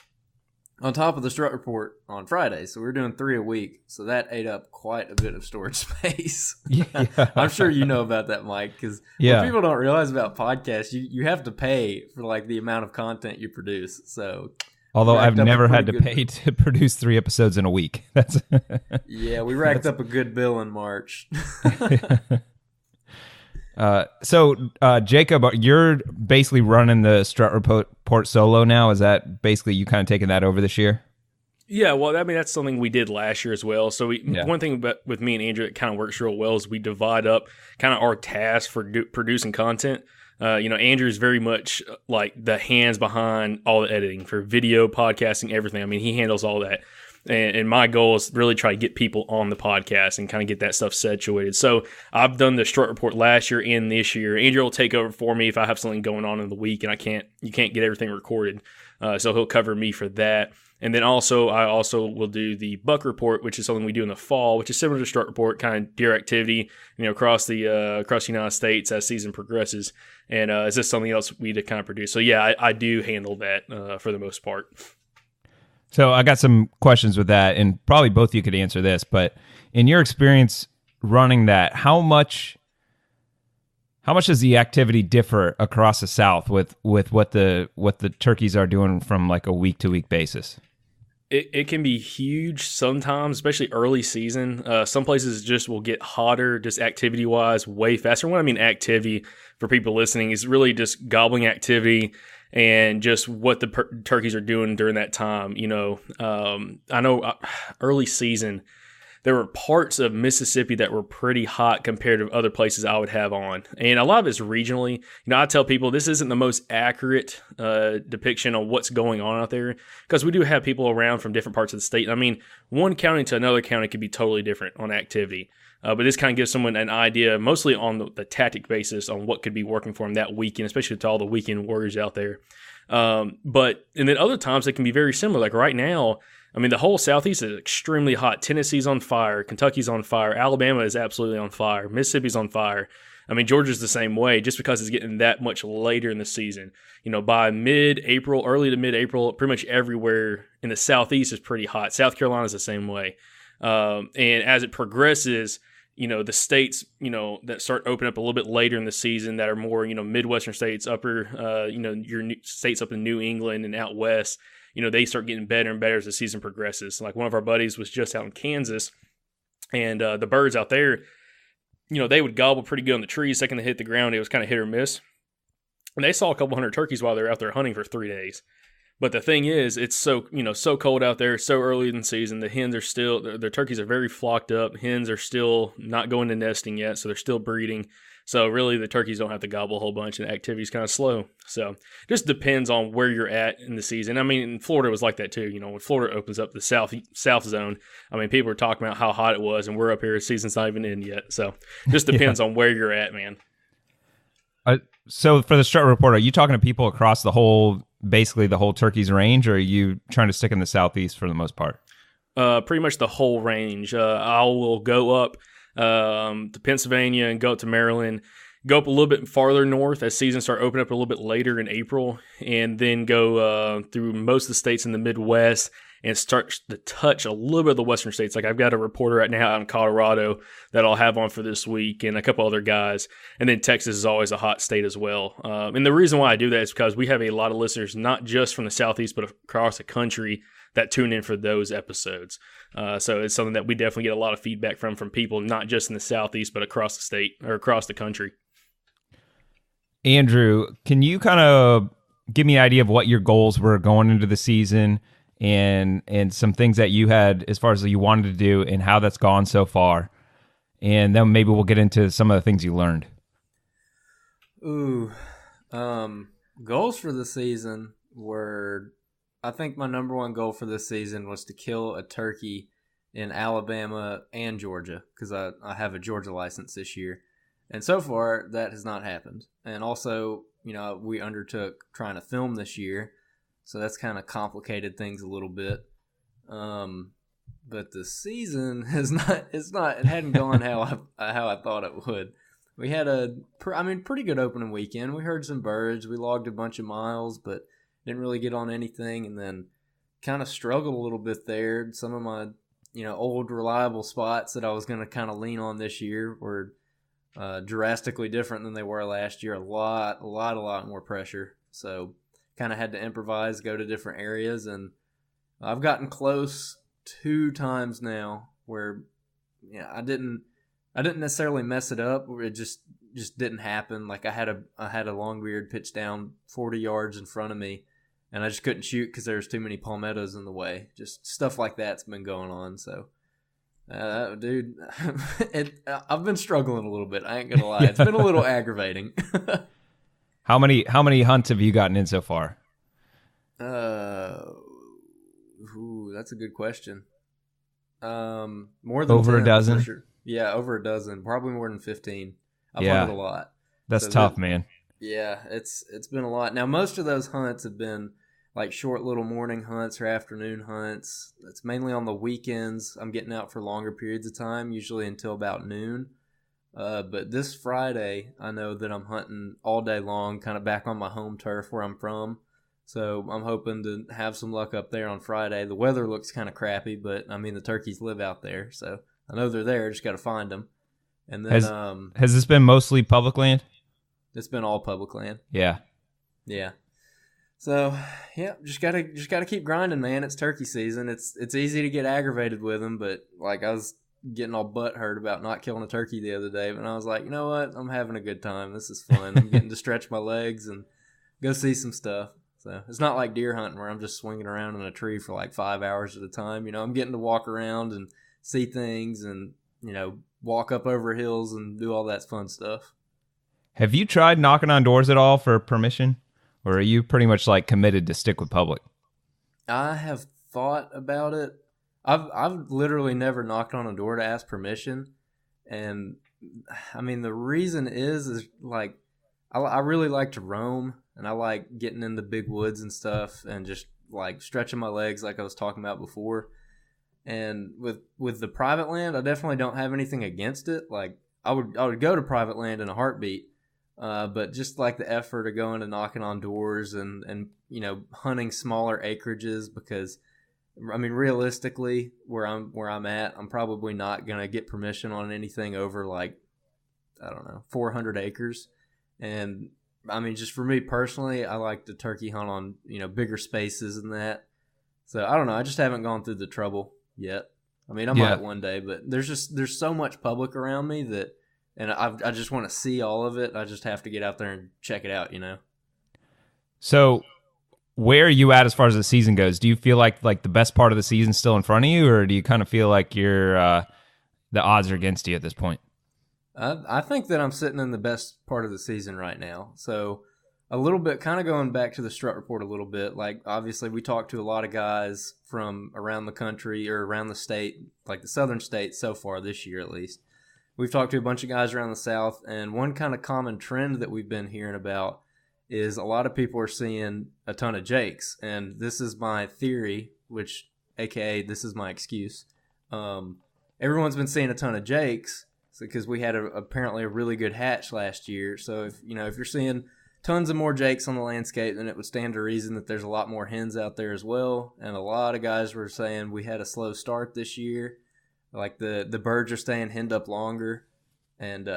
[SPEAKER 3] on top of the Strut Report on Fridays. So we were doing 3 a week, so that ate up quite a bit of storage space. Yeah. I'm sure you know about that, Mike, because what people don't realize about podcasts, you have to pay for like the amount of content you produce. So,
[SPEAKER 1] although I've never had to pay to produce 3 episodes in a week. That's
[SPEAKER 3] yeah, we racked up a good bill in March.
[SPEAKER 1] So Jacob, you're basically running the Strut Report solo now. Is that basically you kind of taking that over this year?
[SPEAKER 4] Yeah, well, I mean, that's something we did last year as well. So one thing with me and Andrew, it kind of works real well, is we divide up kind of our tasks for producing content. Andrew's very much like the hands behind all the editing for video, podcasting, everything. I mean, he handles all that. And my goal is really try to get people on the podcast and kind of get that stuff situated. So I've done the Strut Report last year and this year. Andrew will take over for me if I have something going on in the week and you can't get everything recorded. So he'll cover me for that. And then I also will do the Buck Report, which is something we do in the fall, which is similar to Strut Report, kind of deer activity, across the United States as season progresses. And it's just something else we to kind of produce. So yeah, I do handle that for the most part.
[SPEAKER 1] So I got some questions with that, and probably both of you could answer this, but in your experience running that, how much does the activity differ across the South with what the turkeys are doing from like a week to week basis?
[SPEAKER 4] It can be huge sometimes, especially early season. Some places just will get hotter, just activity wise, way faster. When I mean activity for people listening is really just gobbling activity and just what the turkeys are doing during that time. I know early season, there were parts of Mississippi that were pretty hot compared to other places I would have on. And a lot of it's regionally. I tell people this isn't the most accurate depiction of what's going on out there, because we do have people around from different parts of the state. I mean, one county to another county could be totally different on activity. But this kind of gives someone an idea, mostly on the tactic basis, on what could be working for them that weekend, especially to all the weekend warriors out there. And then other times it can be very similar. Like right now, I mean, the whole Southeast is extremely hot. Tennessee's on fire. Kentucky's on fire. Alabama is absolutely on fire. Mississippi's on fire. I mean, Georgia's the same way, just because it's getting that much later in the season. By mid-April, early to mid-April, pretty much everywhere in the Southeast is pretty hot. South Carolina's the same way. And as it progresses, the states, that start opening up a little bit later in the season that are more, Midwestern states, upper, your states up in New England and out west, they start getting better and better as the season progresses. Like one of our buddies was just out in Kansas, and the birds out there, they would gobble pretty good on the trees. Second they hit the ground, it was kind of hit or miss. And they saw a couple hundred turkeys while they were out there hunting for 3 days. But the thing is, it's so cold out there, so early in the season. The hens are still, their turkeys are very flocked up. Hens are still not going to nesting yet, so they're still breeding. So really, the turkeys don't have to gobble a whole bunch, and activity's kind of slow. So just depends on where you're at in the season. I mean, in Florida was like that too. When Florida opens up the south zone, I mean, people are talking about how hot it was, and we're up here, season's not even in yet. So just depends on where you're at, man.
[SPEAKER 1] So for the Strut Report, are you talking to people across basically the whole turkeys range, or are you trying to stick in the Southeast for the most part?
[SPEAKER 4] Pretty much the whole range. I will go up to Pennsylvania and go up to Maryland, go up a little bit farther north as seasons start opening up a little bit later in April, and then go through most of the states in the Midwest and start to touch a little bit of the western states. Like I've got a reporter right now out in Colorado that I'll have on for this week, and a couple other guys. And then Texas is always a hot state as well. And the reason why I do that is because we have a lot of listeners, not just from the Southeast, but across the country that tune in for those episodes. So it's something that we definitely get a lot of feedback from people, not just in the Southeast, but across the state or across the country.
[SPEAKER 1] Andrew, can you kind of give me an idea of what your goals were going into the season, and some things that you had as far as you wanted to do and how that's gone so far? And then maybe we'll get into some of the things you learned.
[SPEAKER 3] Ooh, goals for the season were, I think my number one goal for this season was to kill a turkey in Alabama and Georgia, because I have a Georgia license this year. And so far, that has not happened. And also, we undertook trying to film this year, so that's kind of complicated things a little bit. But the season it hadn't gone how I thought it would. We had pretty good opening weekend. We heard some birds. We logged a bunch of miles, but didn't really get on anything, and then kind of struggled a little bit there. Some of my, old reliable spots that I was going to kind of lean on this year were drastically different than they were last year. A lot more pressure. So kind of had to improvise, go to different areas, and I've gotten close 2 times now where I didn't necessarily mess it up. It just didn't happen. Like I had a longbeard pitch down 40 yards in front of me, and I just couldn't shoot because there was too many palmettos in the way. Just stuff like that's been going on. So dude, I've been struggling a little bit. I ain't gonna lie. It's been a little aggravating.
[SPEAKER 1] How many hunts have you gotten in so far?
[SPEAKER 3] That's a good question. More than
[SPEAKER 1] over
[SPEAKER 3] 10,
[SPEAKER 1] a dozen.
[SPEAKER 3] for sure. Yeah, over a dozen. Probably more than 15. I've hunted a lot.
[SPEAKER 1] That's tough, man.
[SPEAKER 3] Yeah, it's been a lot. Now most of those hunts have been like short little morning hunts or afternoon hunts. It's mainly on the weekends. I'm getting out for longer periods of time, usually until about noon. But this Friday, I know that I'm hunting all day long, kind of back on my home turf where I'm from. So I'm hoping to have some luck up there on Friday. The weather looks kind of crappy, but I mean the turkeys live out there, so I know they're there. Just got to find them. And then
[SPEAKER 1] has this been mostly public land?
[SPEAKER 3] It's been all public land.
[SPEAKER 1] Yeah.
[SPEAKER 3] So yeah, just gotta keep grinding, man. It's turkey season. It's easy to get aggravated with them, but like I was getting all butthurt about not killing a turkey the other day, but I was like, you know what? I'm having a good time. This is fun. I'm getting to stretch my legs and go see some stuff. So it's not like deer hunting where I'm just swinging around in a tree for like 5 hours at a time. I'm getting to walk around and see things and, walk up over hills and do all that fun stuff.
[SPEAKER 1] Have you tried knocking on doors at all for permission? Or are you pretty much like committed to stick with public?
[SPEAKER 3] I have thought about it. I've literally never knocked on a door to ask permission. And I mean, the reason is like, I really like to roam, and I like getting in the big woods and stuff and just like stretching my legs like I was talking about before. And with the private land, I definitely don't have anything against it. Like I would go to private land in a heartbeat. But just like the effort of going and knocking on doors and hunting smaller acreages, because I mean realistically where I'm at, I'm probably not gonna get permission on anything over like 400 acres. And I mean, just for me personally, I like to turkey hunt on bigger spaces than that. So I don't know. I just haven't gone through the trouble yet. I mean, I might one day, but there's so much public around me that. And I just want to see all of it. I just have to get out there and check it out,
[SPEAKER 1] So where are you at as far as the season goes? Do you feel like the best part of the season's still in front of you, or do you kind of feel like you're the odds are against you at this point?
[SPEAKER 3] I think that I'm sitting in the best part of the season right now. So a little bit, kind of going back to the Strut Report a little bit, like obviously we talked to a lot of guys from around the country or around the state, like the southern states so far this year at least. We've talked to a bunch of guys around the South, and one kind of common trend that we've been hearing about is a lot of people are seeing a ton of jakes. And this is my theory, which AKA this is my excuse. Everyone's been seeing a ton of jakes because we had apparently a really good hatch last year. So if you're seeing tons of more jakes on the landscape, then it would stand to reason that there's a lot more hens out there as well. And a lot of guys were saying we had a slow start this year. Like the birds are staying henned up longer. And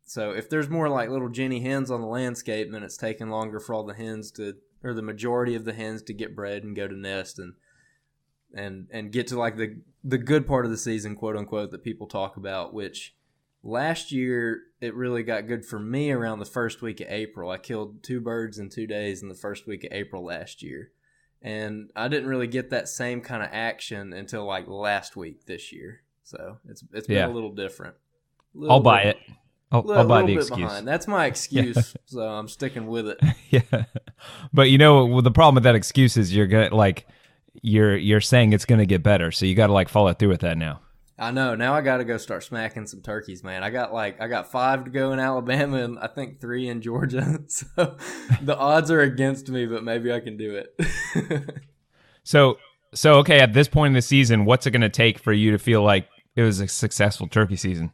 [SPEAKER 3] so if there's more like little Jenny hens on the landscape, then it's taking longer for all the hens or the majority of the hens to get bred and go to nest and get to like the good part of the season, quote unquote, that people talk about, which last year it really got good for me around the first week of April. I killed 2 birds in 2 days in the first week of April last year. And I didn't really get that same kind of action until like last week this year. So it's been a little different.
[SPEAKER 1] I'll buy it. I'll buy the excuse.
[SPEAKER 3] Behind. That's my excuse, so I'm sticking with it.
[SPEAKER 1] Yeah, but the problem with that excuse is you're gonna you're saying it's gonna get better, so you got to like follow through with that now.
[SPEAKER 3] I know. Now I got to go start smacking some turkeys, man. I got 5 to go in Alabama and I think 3 in Georgia. So the odds are against me, but maybe I can do it.
[SPEAKER 1] So okay, at this point in the season, what's it gonna take for you to feel like it was a successful turkey season?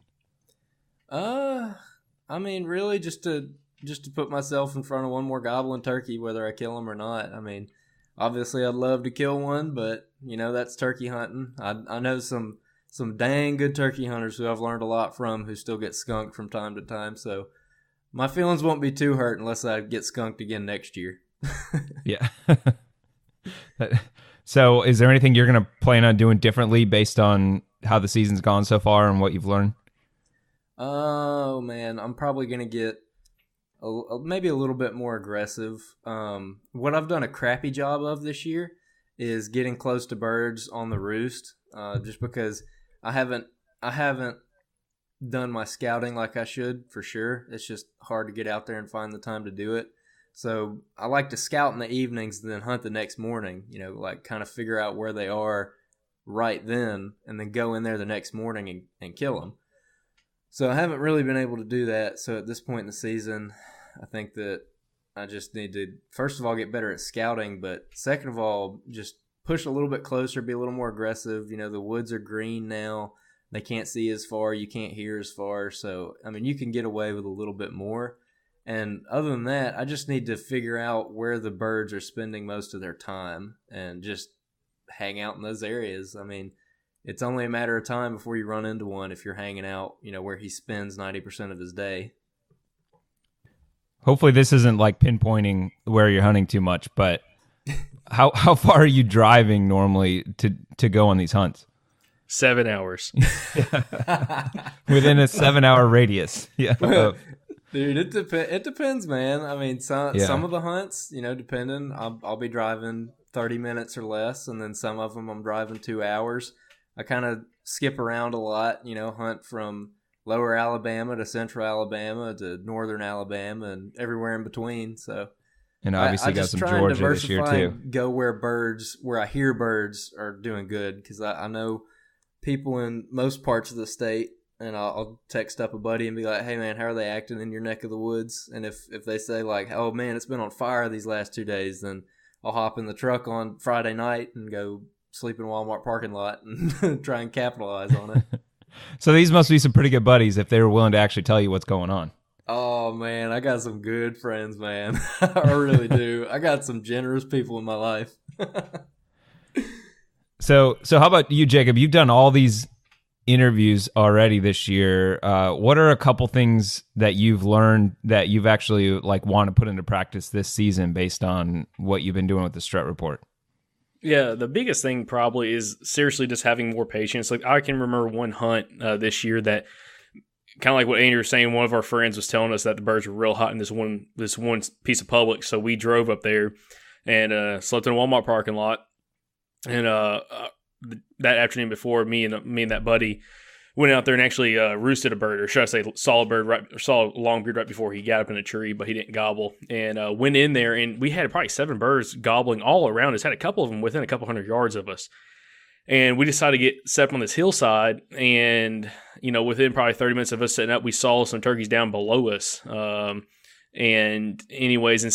[SPEAKER 3] I mean, really just to put myself in front of one more gobbling turkey, whether I kill them or not. I mean, obviously I'd love to kill one, but that's turkey hunting. I know some dang good turkey hunters who I've learned a lot from who still get skunked from time to time. So my feelings won't be too hurt unless I get skunked again next year.
[SPEAKER 1] Yeah. So is there anything you're going to plan on doing differently based on how the season's gone so far and what you've learned?
[SPEAKER 3] Oh, man, I'm probably going to get maybe a little bit more aggressive. What I've done a crappy job of this year is getting close to birds on the roost, just because I haven't done my scouting like I should, for sure. It's just hard to get out there and find the time to do it. So I like to scout in the evenings and then hunt the next morning, like kind of figure out where they are right then and then go in there the next morning and kill them. So I haven't really been able to do that. So at this point in the season, I think that I just need to, first of all, get better at scouting, but second of all, just push a little bit closer, be a little more aggressive. The woods are green now. They can't see as far. You can't hear as far. So, I mean, you can get away with a little bit more. And other than that, I just need to figure out where the birds are spending most of their time and just hang out in those areas. I mean, it's only a matter of time before you run into one if you're hanging out, where he spends 90% of his day.
[SPEAKER 1] Hopefully this isn't like pinpointing where you're hunting too much, but how far are you driving normally to go on these hunts?
[SPEAKER 4] 7 hours.
[SPEAKER 1] Within a 7-hour radius. Yeah.
[SPEAKER 3] Dude, it depends, man. I mean, some of the hunts, depending, I'll be driving 30 minutes or less, and then some of them I'm driving 2 hours. I kind of skip around a lot, hunt from lower Alabama to central Alabama to northern Alabama and everywhere in between. So,
[SPEAKER 1] and obviously got some Georgia this year too.
[SPEAKER 3] Go where I hear birds are doing good, because I know people in most parts of the state, and I'll text up a buddy and be like, "Hey man, how are they acting in your neck of the woods?" And if they say like, "Oh man, it's been on fire these last 2 days," then I'll hop in the truck on Friday night and go sleep in Walmart parking lot and try and capitalize on it.
[SPEAKER 1] So these must be some pretty good buddies if they were willing to actually tell you what's going on.
[SPEAKER 3] Oh man, I got some good friends, man. I really do. I got some generous people in my life.
[SPEAKER 1] So how about you, Jacob? You've done all these interviews already this year. What are a couple things that you've learned that you've actually want to put into practice this season based on what you've been doing with the Strut Report?
[SPEAKER 4] Yeah, the biggest thing probably is seriously just having more patience. Like I can remember one hunt this year that, kind of like what Andrew was saying, one of our friends was telling us that the birds were real hot in this one piece of public. So we drove up there, and slept in a Walmart parking lot. And that afternoon before, me and that buddy went out there and actually roosted a bird, or should I say saw a longbeard right before he got up in a tree, but he didn't gobble. And went in there, and we had probably 7 birds gobbling all around us. Had a couple of them within a couple hundred yards of us. And we decided to get set up on this hillside, and, within probably 30 minutes of us setting up, we saw some turkeys down below us. And anyways, and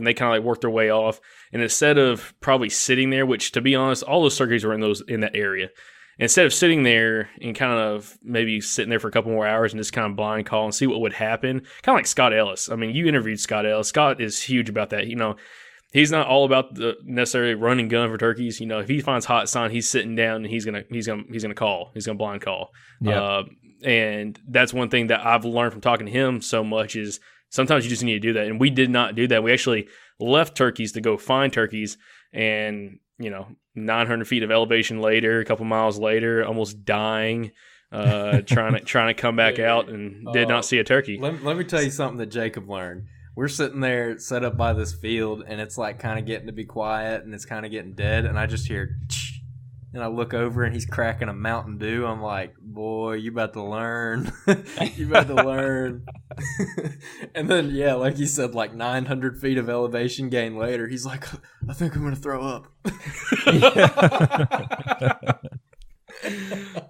[SPEAKER 4] they kind of like worked their way off, and instead of probably sitting there, which to be honest, all those turkeys were in that area, instead of sitting there and kind of maybe sitting there for a couple more hours and just kind of blind call and see what would happen, kind of like Scott Ellis. I mean, you interviewed Scott Ellis. Scott is huge about that. He's not all about the necessarily run and gun for turkeys. If he finds hot sign, he's sitting down and he's gonna call. He's gonna blind call.
[SPEAKER 1] Yeah.
[SPEAKER 4] And that's one thing that I've learned from talking to him so much is sometimes you just need to do that. And we did not do that. We actually left turkeys to go find turkeys, and 900 feet of elevation later, a couple miles later, almost dying, trying to come back out, and did not see a turkey.
[SPEAKER 3] Let me tell you something that Jacob learned. We're sitting there set up by this field, and it's like kind of getting to be quiet, and it's kind of getting dead, and I just hear, and I look over, and he's cracking a Mountain Dew. I'm like, boy, you about to learn. You about to learn. And then, yeah, like you said, like 900 feet of elevation gain later, he's like, I think I'm going to throw up.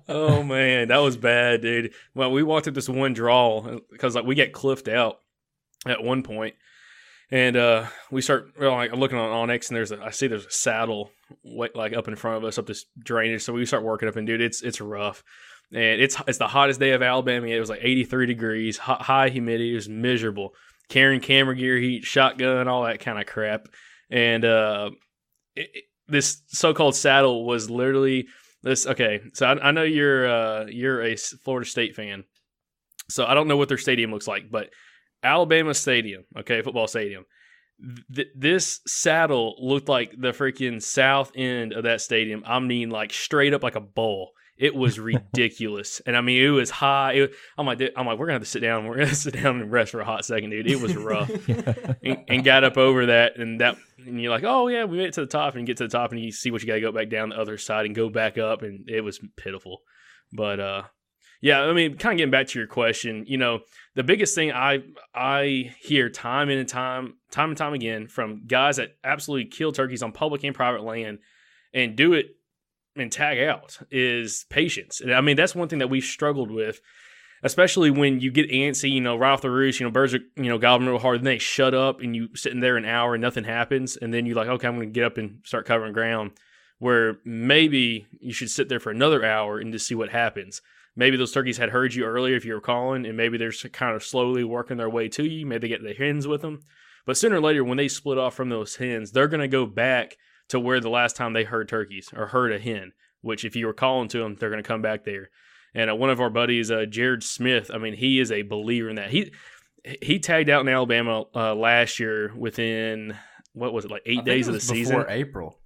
[SPEAKER 4] Oh, man, that was bad, dude. Well, we walked up this one draw because we get cliffed out at one point, and we start I'm looking on OnX, and I see there's a saddle like up in front of us up this drainage. So we start working up, and dude, it's rough, and it's the hottest day of Alabama. It was like 83 degrees, high humidity. It was miserable. Carrying camera gear, heat, shotgun, all that kind of crap, and this so-called saddle was literally this. Okay, so I know you're a Florida State fan, so I don't know what their stadium looks like, but Alabama Stadium, okay, football stadium. This saddle looked like the freaking south end of that stadium. I mean, like straight up like a bowl. It was ridiculous, and I mean, it was high. I'm like, we're gonna have to sit down. We're gonna sit down and rest for a hot second, dude. It was rough, and got up over that, and you're like, oh yeah, we made it to the top, and you get to the top, and you see what you got to go back down the other side and go back up, and it was pitiful, but yeah, I mean, kind of getting back to your question, the biggest thing I hear time and time again from guys that absolutely kill turkeys on public and private land and do it and tag out is patience. And I mean, that's one thing that we've struggled with, especially when you get antsy, right off the roost, birds are, gobbling real hard, and they shut up, and you sitting there an hour and nothing happens, and then you're like, okay, I'm going to get up and start covering ground, where maybe you should sit there for another hour and just see what happens. Maybe those turkeys had heard you earlier if you were calling, and maybe they're kind of slowly working their way to you. Maybe they get the hens with them. But sooner or later, when they split off from those hens, they're going to go back to where the last time they heard turkeys or heard a hen, which if you were calling to them, they're going to come back there. And one of our buddies, Jared Smith, I mean, he is a believer in that. He tagged out in Alabama last year within, what was it, like 8 days of the season?
[SPEAKER 3] Before April.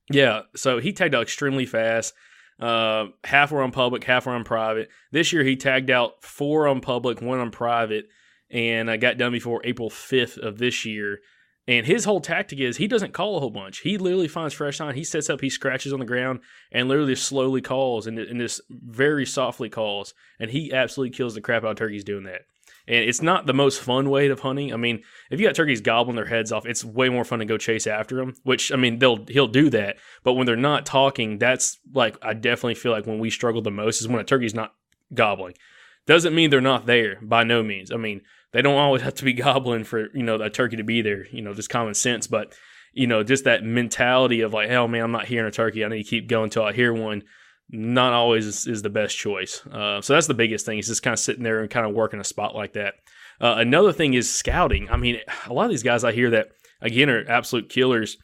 [SPEAKER 4] Yeah, so he tagged out extremely fast. Half were on public, half were on private. This year he tagged out 4 on public, 1 on private, and got done before April 5th of this year. And his whole tactic is he doesn't call a whole bunch. He literally finds fresh sign. He sets up, he scratches on the ground, and literally slowly calls and just very softly calls. And he absolutely kills the crap out of turkeys doing that. And it's not the most fun way of hunting. I mean, if you got turkeys gobbling their heads off, it's way more fun to go chase after them, which, I mean, he'll do that. But when they're not talking, that's like, I definitely feel like when we struggle the most is when a turkey's not gobbling. Doesn't mean they're not there, by no means. I mean, they don't always have to be gobbling for, a turkey to be there, just common sense. But, just that mentality of like, oh man, I'm not hearing a turkey. I need to keep going until I hear one. Not always is the best choice. So that's the biggest thing, is just kind of sitting there and kind of working a spot like that. Another thing is scouting. I mean, a lot of these guys I hear that, again, are absolute killers,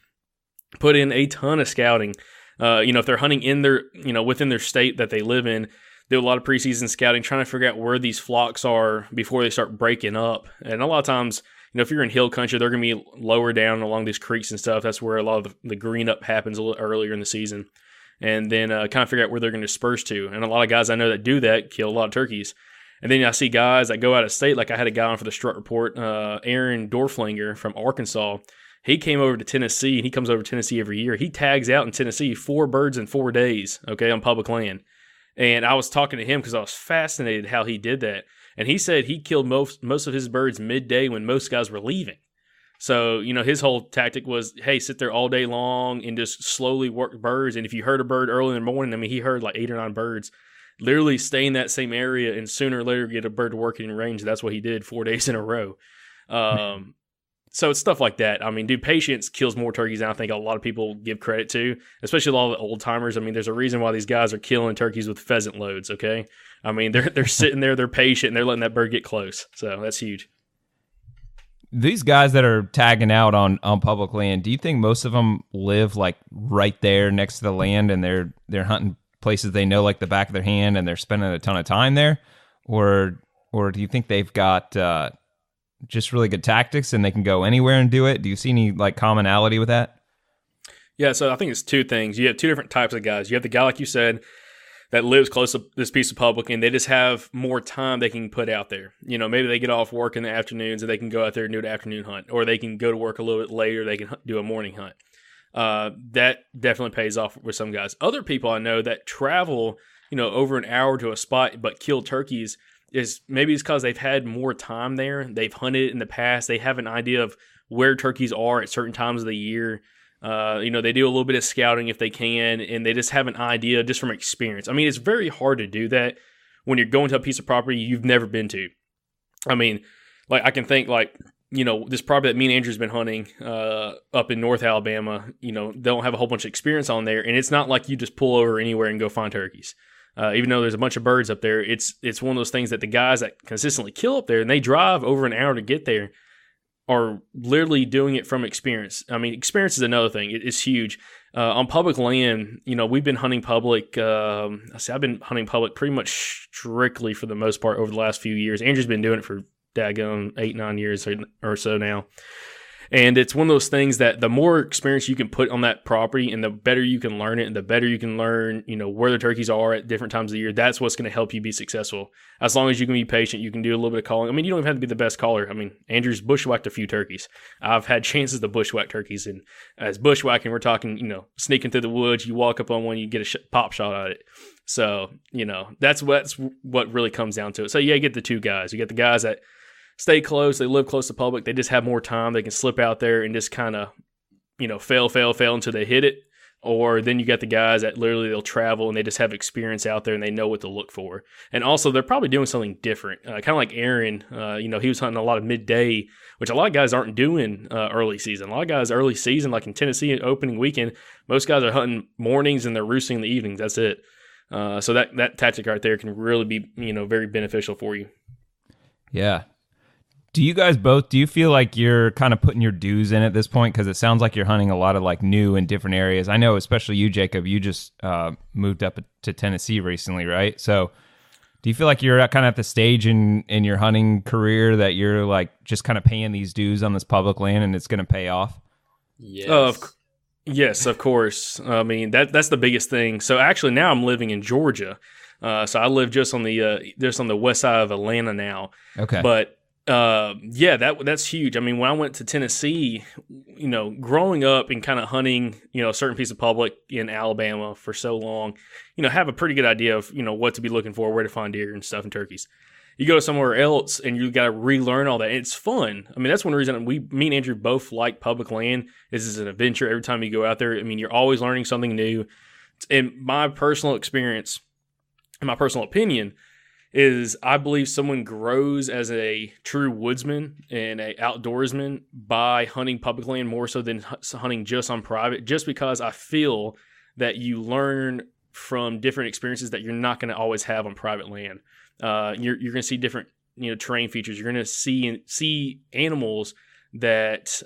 [SPEAKER 4] put in a ton of scouting. If they're hunting in their, within their state that they live in, do a lot of preseason scouting, trying to figure out where these flocks are before they start breaking up. And a lot of times, if you're in hill country, they're going to be lower down along these creeks and stuff. That's where a lot of the green up happens a little earlier in the season. And then kind of figure out where they're going to disperse to. And a lot of guys I know that do that kill a lot of turkeys. And then I see guys that go out of state, like I had a guy on for the Strut Report, Aaron Dorflinger from Arkansas. He came over to Tennessee, and he comes over to Tennessee every year. He tags out in Tennessee 4 birds in 4 days, okay, on public land. And I was talking to him because I was fascinated how he did that. And he said he killed most of his birds midday when most guys were leaving. So, his whole tactic was, hey, sit there all day long and just slowly work birds. And if you heard a bird early in the morning, I mean, he heard like 8 or 9 birds, literally stay in that same area and sooner or later get a bird working in range. That's what he did 4 days in a row. So it's stuff like that. I mean, dude, patience kills more turkeys than I think a lot of people give credit to, especially a lot of the old timers. I mean, there's a reason why these guys are killing turkeys with pheasant loads, okay? I mean, they're sitting there, they're patient, and they're letting that bird get close. So that's huge.
[SPEAKER 1] These guys that are tagging out on public land, do you think most of them live like right there next to the land and they're hunting places they know like the back of their hand and they're spending a ton of time there? Or do you think they've got just really good tactics and they can go anywhere and do it? Do you see any like commonality with that?
[SPEAKER 4] Yeah, so I think it's 2 things. You have 2 different types of guys. You have the guy, like you said, that lives close to this piece of public, and they just have more time they can put out there. Maybe they get off work in the afternoons and they can go out there and do an afternoon hunt, or they can go to work a little bit later, they can do a morning hunt. That definitely pays off with some guys. Other people I know that travel, over an hour to a spot but kill turkeys is maybe it's because they've had more time there. They've hunted in the past. They have an idea of where turkeys are at certain times of the year. They do a little bit of scouting if they can, and they just have an idea just from experience. I mean, it's very hard to do that when you're going to a piece of property you've never been to. I mean, like I can think like, this property that me and Andrew's been hunting up in North Alabama, they don't have a whole bunch of experience on there, and it's not like you just pull over anywhere and go find turkeys. Even though there's a bunch of birds up there, it's one of those things that the guys that consistently kill up there, and they drive over an hour to get there, are literally doing it from experience. I mean, experience is another thing. It's huge. On public land, we've been hunting public. I've been hunting public pretty much strictly for the most part over the last few years. Andrew's been doing it for daggone 8-9 years or so now. And it's one of those things that the more experience you can put on that property and the better you can learn it and the better you can learn, where the turkeys are at different times of the year, that's what's going to help you be successful. As long as you can be patient, you can do a little bit of calling. I mean, you don't even have to be the best caller. I mean, Andrew's bushwhacked a few turkeys. I've had chances to bushwhack turkeys. And as bushwhacking, we're talking, sneaking through the woods, you walk up on one, you get a pop shot at it. So, that's what really comes down to it. So, yeah, you get the 2 guys. You get the guys that stay close, they live close to public, they just have more time, they can slip out there and just kind of, fail until they hit it. Or then you got the guys that literally they'll travel and they just have experience out there and they know what to look for. And also they're probably doing something different. Kind of like Aaron, he was hunting a lot of midday, which a lot of guys aren't doing early season. A lot of guys early season, like in Tennessee opening weekend, most guys are hunting mornings and they're roosting in the evenings. That's it. So that tactic right there can really be, very beneficial for you.
[SPEAKER 1] Yeah. Do you guys both, do you feel like you're kind of putting your dues in at this point? Because it sounds like you're hunting a lot of like new and different areas. I know, especially you, Jacob, you just moved up to Tennessee recently, right? So do you feel like you're kind of at the stage in your hunting career that you're like just kind of paying these dues on this public land and it's going to pay off?
[SPEAKER 3] Yes.
[SPEAKER 4] Yes, of course. I mean, that's the biggest thing. So actually now I'm living in Georgia. So I live just on the west side of Atlanta now.
[SPEAKER 1] Okay.
[SPEAKER 4] But that's huge. I mean, when I went to Tennessee, growing up and kind of hunting, a certain piece of public in Alabama for so long, have a pretty good idea of, what to be looking for, where to find deer and stuff and turkeys. You go somewhere else and you got to relearn all that. And it's fun. I mean, that's one reason me and Andrew both like public land. This is an adventure every time you go out there. I mean, you're always learning something new. In my personal experience, in my personal opinion, is I believe someone grows as a true woodsman and a outdoorsman by hunting public land more so than hunting just on private, just because I feel that you learn from different experiences that you're not going to always have on private land. You're going to see different terrain features. You're going to see animals that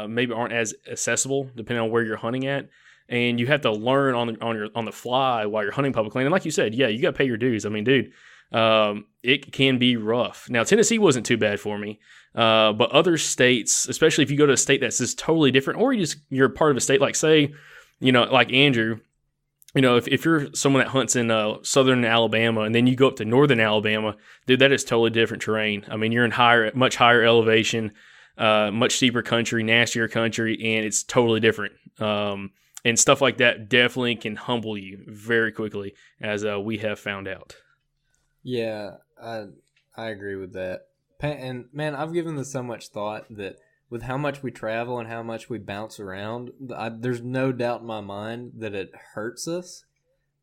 [SPEAKER 4] maybe aren't as accessible depending on where you're hunting at. And you have to learn on the fly while you're hunting public land. And like you said, yeah, you got to pay your dues. I mean, dude, it can be rough. Now, Tennessee wasn't too bad for me, but other states, especially if you go to a state that's just totally different, or you're part of a state like, say, like Andrew, if you're someone that hunts in southern Alabama and then you go up to northern Alabama, dude, that is totally different terrain. I mean, you're in much higher elevation. much steeper country, nastier country, and it's totally different. And stuff like that definitely can humble you very quickly, as we have found out.
[SPEAKER 3] Yeah, I agree with that. And man, I've given this so much thought that with how much we travel and how much we bounce around, there's no doubt in my mind that it hurts us.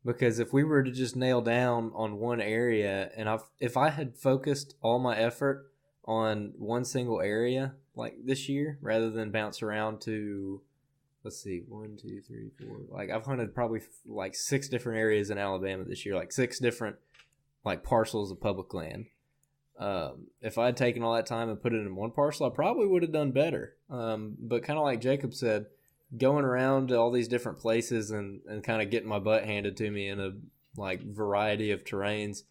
[SPEAKER 3] Because if we were to just nail down on one area, and if I had focused all my effort on one single area like this year, rather than bounce around to, let's see, 1, 2, 3, 4. Like I've hunted probably like 6 different areas in Alabama this year, like 6 different like parcels of public land. If I had taken all that time and put it in one parcel, I probably would have done better. But kind of like Jacob said, going around to all these different places and kind of getting my butt handed to me in a like variety of terrains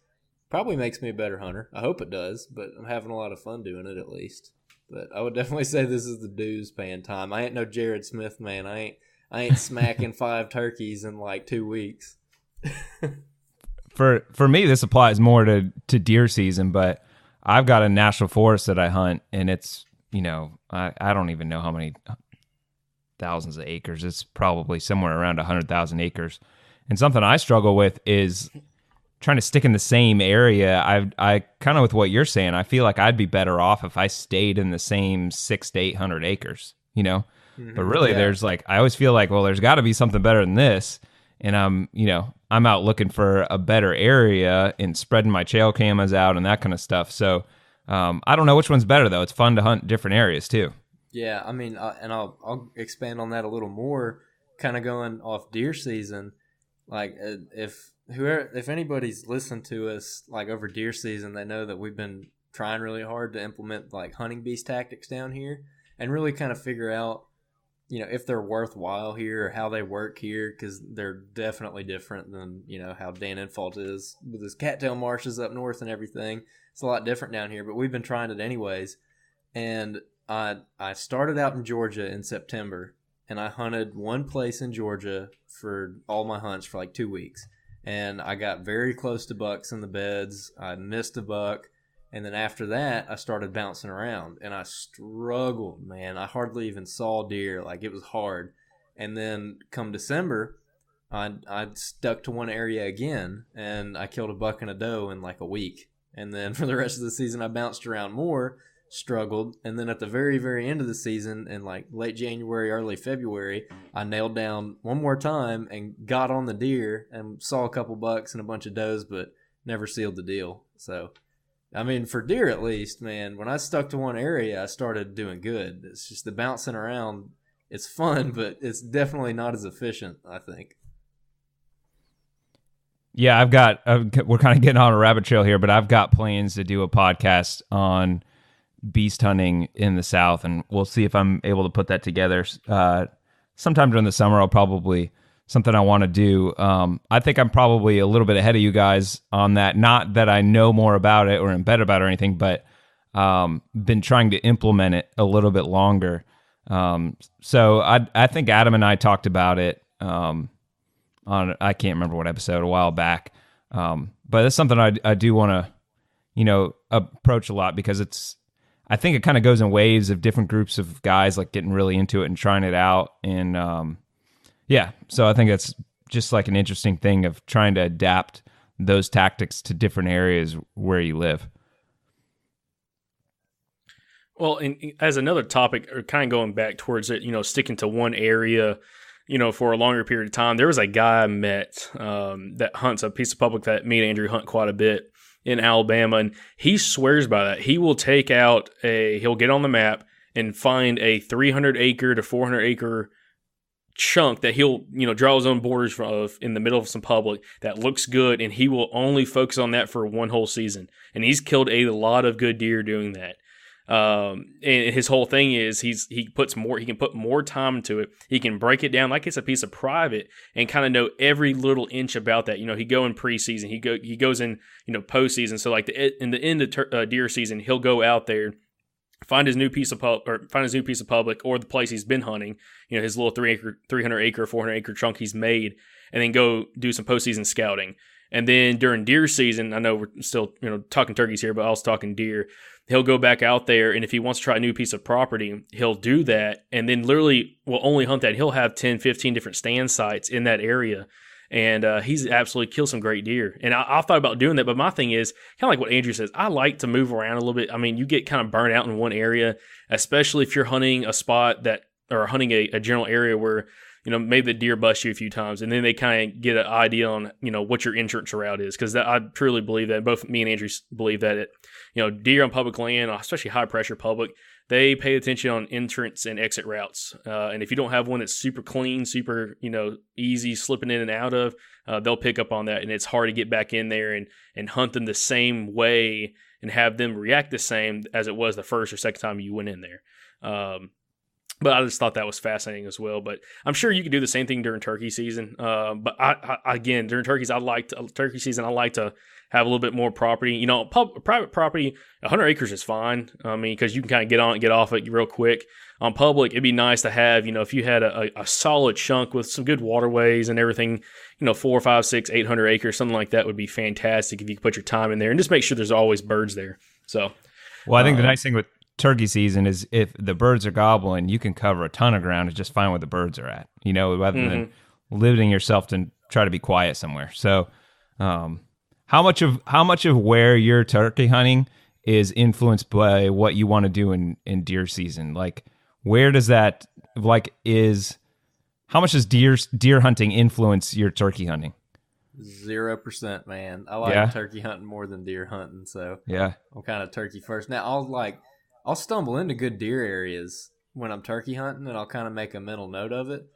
[SPEAKER 3] probably makes me a better hunter. I hope it does, but I'm having a lot of fun doing it at least. But I would definitely say this is the dues paying time. I ain't no Jared Smith, man. I ain't smacking 5 turkeys in like 2 weeks.
[SPEAKER 1] For me, this applies more to deer season, but I've got a national forest that I hunt, and it's, I don't even know how many thousands of acres. It's probably somewhere around 100,000 acres. And something I struggle with is trying to stick in the same area. I kind of with what you're saying, I feel like I'd be better off if I stayed in the same 600 to 800 acres, Mm-hmm. But really, there's I always feel like, well, there's got to be something better than this. And I'm out looking for a better area and spreading my trail cameras out and that kind of stuff. So I don't know which one's better, though. It's fun to hunt different areas, too.
[SPEAKER 3] Yeah, I mean, and I'll expand on that a little more, kind of going off deer season. Like, if anybody's listened to us, like, over deer season, they know that we've been trying really hard to implement, like, hunting beast tactics down here and really kind of figure out, if they're worthwhile here or how they work here, because they're definitely different than, how Dan Infalt is with his cattail marshes up north and everything. It's a lot different down here, but we've been trying it anyways. And I started out in Georgia in September, and I hunted one place in Georgia for all my hunts for like 2 weeks. And I got very close to bucks in the beds. I missed a buck. And then after that, I started bouncing around, and I struggled, man. I hardly even saw deer. Like, it was hard. And then come December, I stuck to one area again, and I killed a buck and a doe in like a week. And then for the rest of the season, I bounced around more, struggled. And then at the very, very end of the season, in like late January, early February, I nailed down one more time and got on the deer and saw a couple bucks and a bunch of does, but never sealed the deal. So, I mean, for deer at least, man, when I stuck to one area, I started doing good. It's just the bouncing around. It's fun, but it's definitely not as efficient, I think.
[SPEAKER 1] Yeah, we're kind of getting on a rabbit trail here, but I've got plans to do a podcast on beast hunting in the South, and we'll see if I'm able to put that together. Sometime during the summer, I'll probably something I want to do. I think I'm probably a little bit ahead of you guys on that. Not that I know more about it or am better about it or anything, but been trying to implement it a little bit longer. So I think Adam and I talked about it on, I can't remember what episode, a while back. But it's something I do want to, approach a lot, because I think it kind of goes in waves of different groups of guys like getting really into it and trying it out. And yeah, so I think it's just like an interesting thing of trying to adapt those tactics to different areas where you live.
[SPEAKER 4] Well, and as another topic, or kind of going back towards it, sticking to one area, for a longer period of time, there was a guy I met that hunts a piece of public that me and Andrew hunt quite a bit in Alabama, and he swears by that. He will he'll get on the map and find a 300 acre to 400 acre chunk that he'll draw his own borders of in the middle of some public that looks good, and he will only focus on that for one whole season. And he's killed a lot of good deer doing that. And his whole thing is he can put more time into it. He can break it down like it's a piece of private and kind of know every little inch about that. He go in preseason, he goes in postseason. So like in the end of deer season, he'll go out there, find his new piece of public or the place he's been hunting, his little 300 acre, 400 acre chunk he's made, and then go do some postseason scouting. And then during deer season, I know we're still talking turkeys here, but I was talking deer. He'll go back out there, and if he wants to try a new piece of property, he'll do that, and then literally will only hunt that. He'll have 10, 15 different stand sites in that area, and he's absolutely killed some great deer. And I thought about doing that, but my thing is kind of like what Andrew says. I like to move around a little bit. I mean, you get kind of burnt out in one area, especially if you're hunting a spot or hunting a general area where maybe the deer bust you a few times, and then they kind of get an idea on, what your entrance route is. Because I truly believe that. Both me and Andrew believe that deer on public land, especially high pressure public, they pay attention on entrance and exit routes. And if you don't have one that's super clean, super, easy slipping in and out of, they'll pick up on that. And it's hard to get back in there and hunt them the same way and have them react the same as it was the first or second time you went in there. But I just thought that was fascinating as well. But I'm sure you could do the same thing during turkey season. But I again, during turkey season, I like to have a little bit more property. Private property, 100 acres is fine. I mean, because you can kind of get on and get off it real quick. On public, it'd be nice to have, if you had a solid chunk with some good waterways and everything, 4, 5, 6, 800 acres, something like that would be fantastic if you could put your time in there and just make sure there's always birds there. So,
[SPEAKER 1] well, I think the nice thing with turkey season is if the birds are gobbling, you can cover a ton of ground and just find where the birds are at, rather than limiting yourself to try to be quiet somewhere. So, how much of where you're turkey hunting is influenced by what you want to do in deer season? Like, where does that, how much does deer hunting influence your turkey hunting?
[SPEAKER 3] 0%, man. I like turkey hunting more than deer hunting, so
[SPEAKER 1] yeah,
[SPEAKER 3] I'm kind of turkey first. Now, I'll stumble into good deer areas when I'm turkey hunting, and I'll kind of make a mental note of it.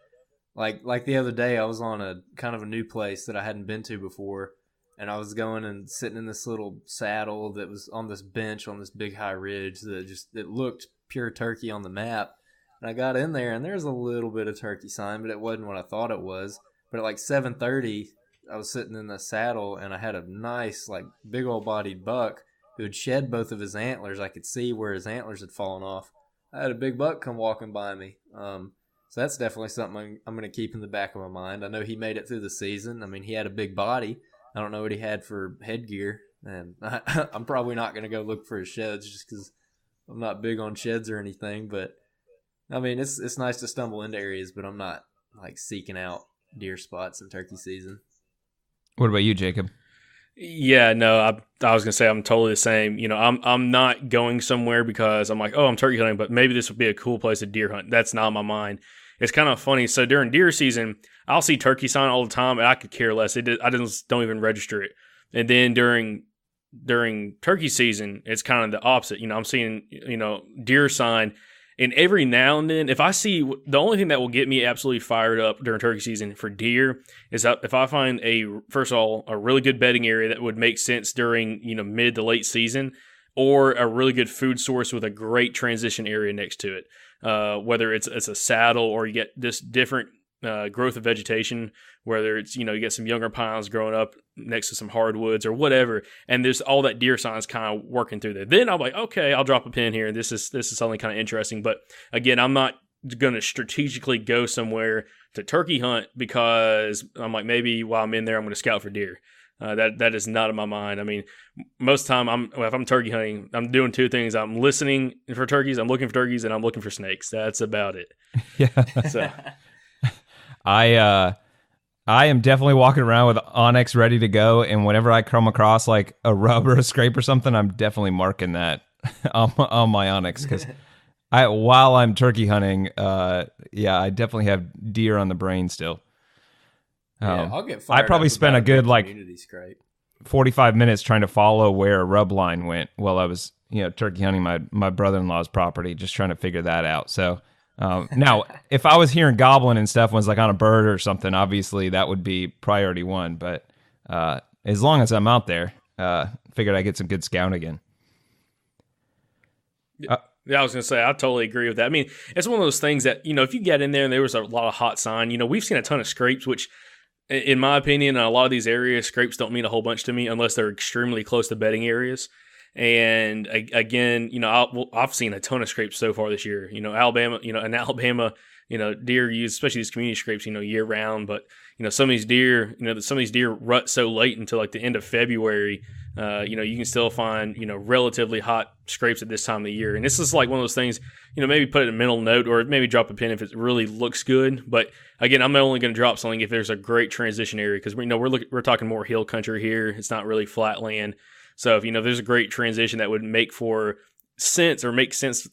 [SPEAKER 3] Like the other day, I was on a kind of a new place that I hadn't been to before, and I was going and sitting in this little saddle that was on this bench on this big high ridge it looked pure turkey on the map. And I got in there, and there's a little bit of turkey sign, but it wasn't what I thought it was. But at 7:30, I was sitting in the saddle, and I had a nice, big old bodied buck who had shed both of his antlers. I could see where his antlers had fallen off. I had a big buck come walking by me. So that's definitely something I'm going to keep in the back of my mind. I know he made it through the season. I mean, he had a big body. I don't know what he had for headgear, and I'm probably not going to go look for his sheds just because I'm not big on sheds or anything. But I mean, it's nice to stumble into areas, but I'm not seeking out deer spots in turkey season.
[SPEAKER 1] What about you, Jacob?
[SPEAKER 4] Yeah, no, I was gonna say I'm totally the same. I'm not going somewhere because I'm like, oh, I'm turkey hunting, but maybe this would be a cool place to deer hunt. That's not on my mind. It's kind of funny. So during deer season, I'll see turkey sign all the time, and I could care less. I just don't even register it. And then during turkey season, it's kind of the opposite. I'm seeing deer sign. And every now and then, if I see, the only thing that will get me absolutely fired up during turkey season for deer is if I find first of all, a really good bedding area that would make sense during, mid to late season, or a really good food source with a great transition area next to it. Whether it's a saddle or you get this different growth of vegetation, whether it's, you get some younger pines growing up next to some hardwoods or whatever, and there's all that deer signs kind of working through there. Then I'm like, okay, I'll drop a pin here. This is something kind of interesting. But again, I'm not going to strategically go somewhere to turkey hunt because I'm like, maybe while I'm in there, I'm going to scout for deer. That is not in my mind. I mean, most of the time if I'm turkey hunting, I'm doing two things. I'm listening for turkeys, I'm looking for turkeys, and I'm looking for snakes. That's about it.
[SPEAKER 1] Yeah.
[SPEAKER 4] So
[SPEAKER 1] I am definitely walking around with OnX ready to go, and whenever I come across a rub or a scrape or something, I'm definitely marking that on my OnX because while I'm turkey hunting, I definitely have deer on the brain still.
[SPEAKER 3] Yeah, I'll get fired
[SPEAKER 1] I probably
[SPEAKER 3] up
[SPEAKER 1] spent a good 45 minutes trying to follow where a rub line went while I was turkey hunting my brother-in-law's property, just trying to figure that out. So. Now, if I was hearing gobbling and stuff was on a bird or something, obviously that would be priority one. But as long as I'm out there, figured I'd get some good scout again.
[SPEAKER 4] Yeah, I was going to say, I totally agree with that. I mean, it's one of those things that, if you get in there and there was a lot of hot sign, we've seen a ton of scrapes, which in my opinion, in a lot of these areas, scrapes don't mean a whole bunch to me unless they're extremely close to bedding areas. And again, I've seen a ton of scrapes so far this year. Alabama, deer use, especially these community scrapes, year round. But, some of these deer, rut so late until like the end of February. You can still find, relatively hot scrapes at this time of the year. And this is like one of those things, maybe put it in a mental note or maybe drop a pin if it really looks good. But again, I'm only going to drop something if there's a great transition area, because we're talking more hill country here. It's not really flat land. So if, there's a great transition that would make sense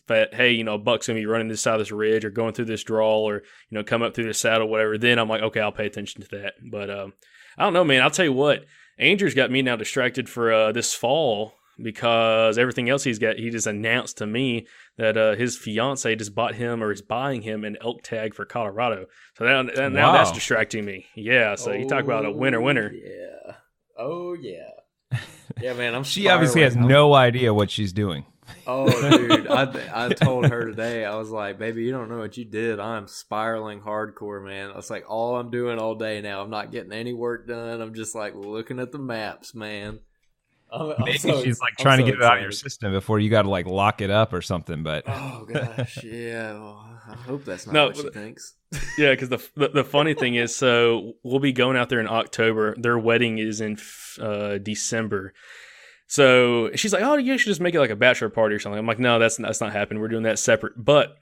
[SPEAKER 4] that, hey, a buck's going to be running this side of this ridge or going through this draw or, come up through this saddle, whatever, then I'm like, okay, I'll pay attention to that. But I don't know, man. I'll tell you what, Andrew's got me now distracted for this fall, because everything else he's got, he just announced to me that his fiance just bought him or is buying him an elk tag for Colorado. So now that's distracting me. Yeah, so you talk about a winner.
[SPEAKER 3] Yeah. Oh, yeah. Yeah, man,
[SPEAKER 1] she obviously has no idea what she's doing.
[SPEAKER 3] Oh, dude, I told her today, I was like, baby, you don't know what you did. I'm spiraling hardcore, man. It's like all I'm doing all day now. I'm not getting any work done. I'm just like looking at the maps, man.
[SPEAKER 1] Maybe she's like trying to get it out of your system before you got to like lock it up or something. But
[SPEAKER 3] oh gosh, yeah. Well, I hope that's not what she thinks.
[SPEAKER 4] Yeah, because the funny thing is, so we'll be going out there in October. Their wedding is in December. So she's like, oh, you should just make it like a bachelor party or something. I'm like, no, that's not happening. We're doing that separate. But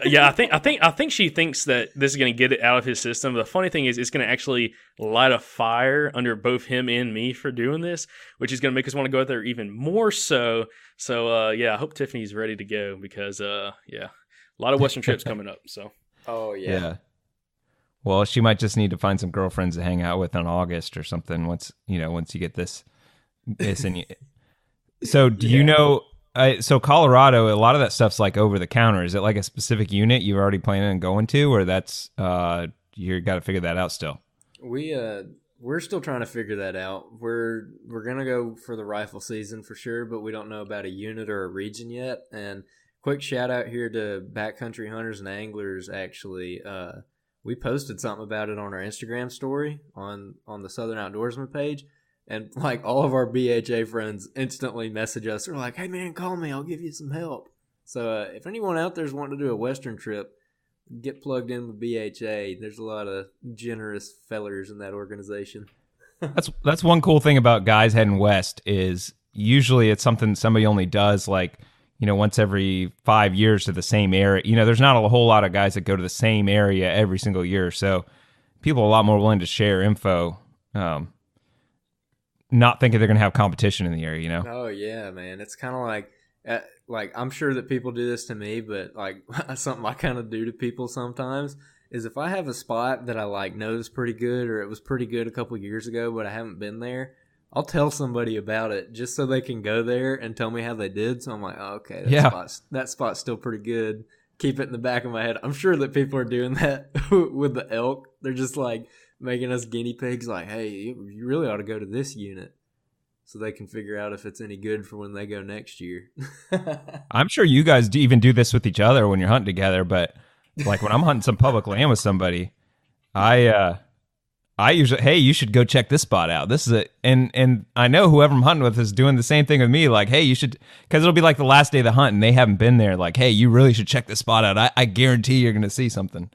[SPEAKER 4] yeah, I think she thinks that this is going to get it out of his system. The funny thing is, it's going to actually light a fire under both him and me for doing this, which is going to make us want to go out there even more so. So yeah, I hope Tiffany's ready to go, because yeah, a lot of Western trips coming up. So
[SPEAKER 3] oh yeah.
[SPEAKER 1] Well, she might just need to find some girlfriends to hang out with in August or something. Once you get this. So do you know? So Colorado, a lot of that stuff's like over the counter. Is it like a specific unit you're already planning on going to, or that's you got to figure that out still?
[SPEAKER 3] We're still trying to figure that out. We're gonna go for the rifle season for sure, but we don't know about a unit or a region yet. And quick shout out here to backcountry hunters and anglers. Actually, we posted something about it on our Instagram story on the Southern Outdoorsmen page. And like all of our BHA friends instantly message us. They're like, hey man, call me. I'll give you some help. So if anyone out there's wanting to do a Western trip, get plugged in with BHA. There's a lot of generous fellers in that organization.
[SPEAKER 1] That's one cool thing about guys heading west is usually it's something somebody only does like, once every 5 years to the same area. There's not a whole lot of guys that go to the same area every single year. So people are a lot more willing to share info. Not thinking they're going to have competition in the area,
[SPEAKER 3] Oh, yeah, man. It's kind of like I'm sure that people do this to me, but like something I kind of do to people sometimes is if I have a spot that I like know is pretty good, or it was pretty good a couple years ago, but I haven't been there, I'll tell somebody about it just so they can go there and tell me how they did. So I'm like, oh, okay, that spot's still pretty good. Keep it in the back of my head. I'm sure that people are doing that with the elk. They're just like making us guinea pigs, like, hey, you really ought to go to this unit so they can figure out if it's any good for when they go next year.
[SPEAKER 1] I'm sure you guys even do this with each other when you're hunting together, but like when I'm hunting some public land with somebody, I usually, hey, you should go check this spot out. This is it. And I know whoever I'm hunting with is doing the same thing with me. Like, hey, you should, because it'll be like the last day of the hunt and they haven't been there. Like, hey, you really should check this spot out. I guarantee you're going to see something.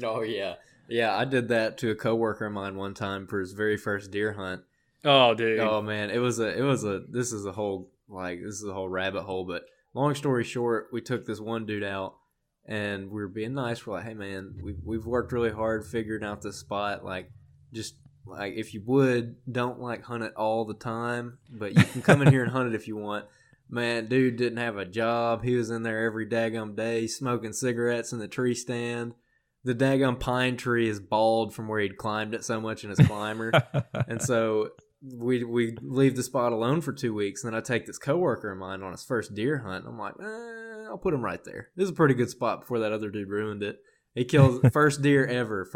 [SPEAKER 3] Oh, yeah. Yeah, I did that to a coworker of mine one time for his very first deer hunt.
[SPEAKER 4] Oh, dude.
[SPEAKER 3] Oh man, this is a whole rabbit hole, but long story short, we took this one dude out and we were being nice. We're like, hey man, we've worked really hard figuring out this spot. Like, just like if you would, don't like hunt it all the time, but you can come in here and hunt it if you want. Man, dude didn't have a job. He was in there every daggum day smoking cigarettes in the tree stand. The daggum pine tree is bald from where he'd climbed it so much in his climber. And so we leave the spot alone for 2 weeks. And then I take this coworker of mine on his first deer hunt. I'm like, I'll put him right there. This is a pretty good spot before that other dude ruined it. He kills first deer hunt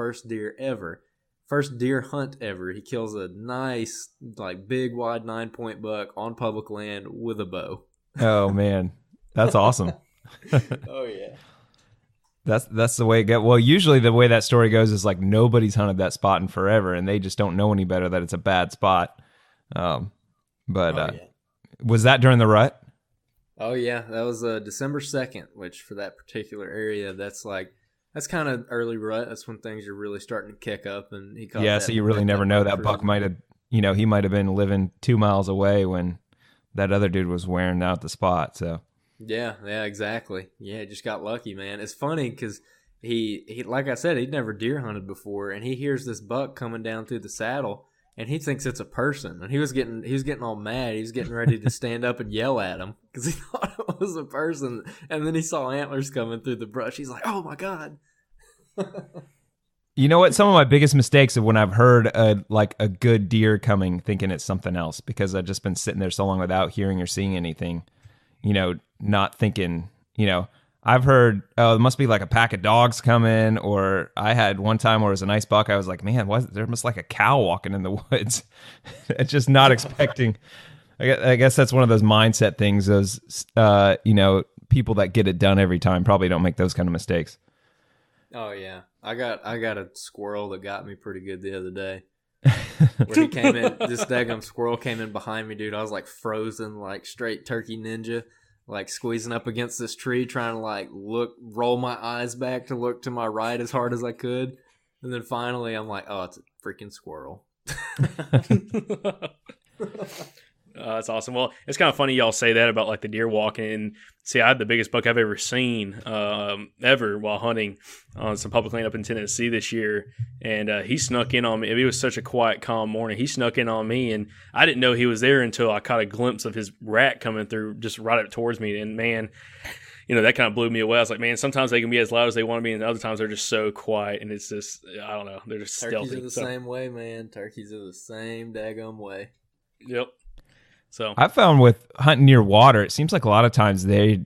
[SPEAKER 3] ever. He kills a nice, like big, wide 9-point buck on public land with a bow.
[SPEAKER 1] Oh man, that's awesome.
[SPEAKER 3] Oh yeah.
[SPEAKER 1] That's the way it goes. Well, usually the way that story goes is like nobody's hunted that spot in forever, and they just don't know any better that it's a bad spot. Was that during the rut?
[SPEAKER 3] Oh yeah, that was December 2nd, which for that particular area, that's kind of early rut. That's when things are really starting to kick up, and he caught
[SPEAKER 1] Yeah,
[SPEAKER 3] that.
[SPEAKER 1] so you really never know. That buck might have, he might have been living 2 miles away when that other dude was wearing out the spot. So
[SPEAKER 3] yeah, exactly. Yeah, he just got lucky, man. It's funny because he like I said, he'd never deer hunted before, and he hears this buck coming down through the saddle, and he thinks it's a person, and he was getting all mad. He was getting ready to stand up and yell at him because he thought it was a person, and then he saw antlers coming through the brush. He's like, "Oh my god!"
[SPEAKER 1] you know what? Some of my biggest mistakes of when I've heard a good deer coming, thinking it's something else, because I've just been sitting there so long without hearing or seeing anything. Not thinking. I've heard, oh, it must be like a pack of dogs coming, or I had one time where it was a nice buck. I was like, man, there must like a cow walking in the woods. It's just not expecting. I guess that's one of those mindset things. Those, people that get it done every time probably don't make those kind of mistakes.
[SPEAKER 3] Oh yeah, I got a squirrel that got me pretty good the other day. When he came in, this daggum squirrel came in behind me, dude. I was like frozen, like straight turkey ninja. Like squeezing up against this tree, trying to roll my eyes back to look to my right as hard as I could. And then finally I'm like, oh, it's a freaking squirrel.
[SPEAKER 4] That's awesome. Well, it's kind of funny y'all say that about like the deer walking. See, I had the biggest buck I've ever seen ever while hunting on some public land up in Tennessee this year, and he snuck in on me. It was such a quiet, calm morning. He snuck in on me, and I didn't know he was there until I caught a glimpse of his rack coming through, just right up towards me. And man, that kind of blew me away. I was like, man, sometimes they can be as loud as they want to be, and other times they're just so quiet, and it's just, I don't know, they're just stealthy.
[SPEAKER 3] Turkeys are the same way, man. Turkeys are the same daggum way.
[SPEAKER 4] Yep. So
[SPEAKER 1] I found with hunting near water, it seems like a lot of times they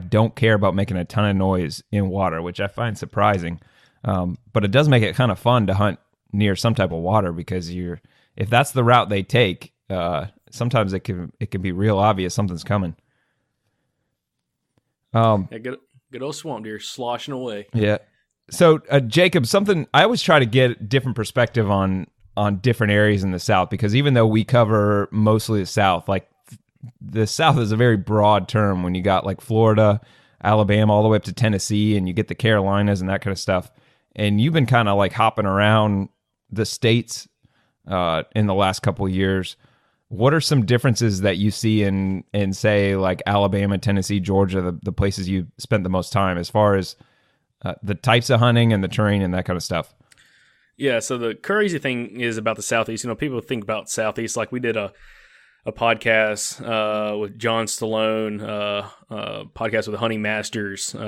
[SPEAKER 1] don't care about making a ton of noise in water, which I find surprising. But it does make it kind of fun to hunt near some type of water, because if that's the route they take, sometimes it can be real obvious something's coming.
[SPEAKER 4] Good old swamp deer sloshing away.
[SPEAKER 1] Yeah. So Jacob, something I always try to get different perspective on different areas in the South, because even though we cover mostly the South, like the South is a very broad term when you got like Florida, Alabama, all the way up to Tennessee, and you get the Carolinas and that kind of stuff. And you've been kind of like hopping around the states in the last couple of years. What are some differences that you see in say like Alabama, Tennessee, Georgia, the places you spent the most time, as far as the types of hunting and the terrain and that kind of stuff?
[SPEAKER 4] Yeah, so the crazy thing is about the Southeast, people think about Southeast, like we did a podcast with John Stallone, podcast with the Hunting Masters he's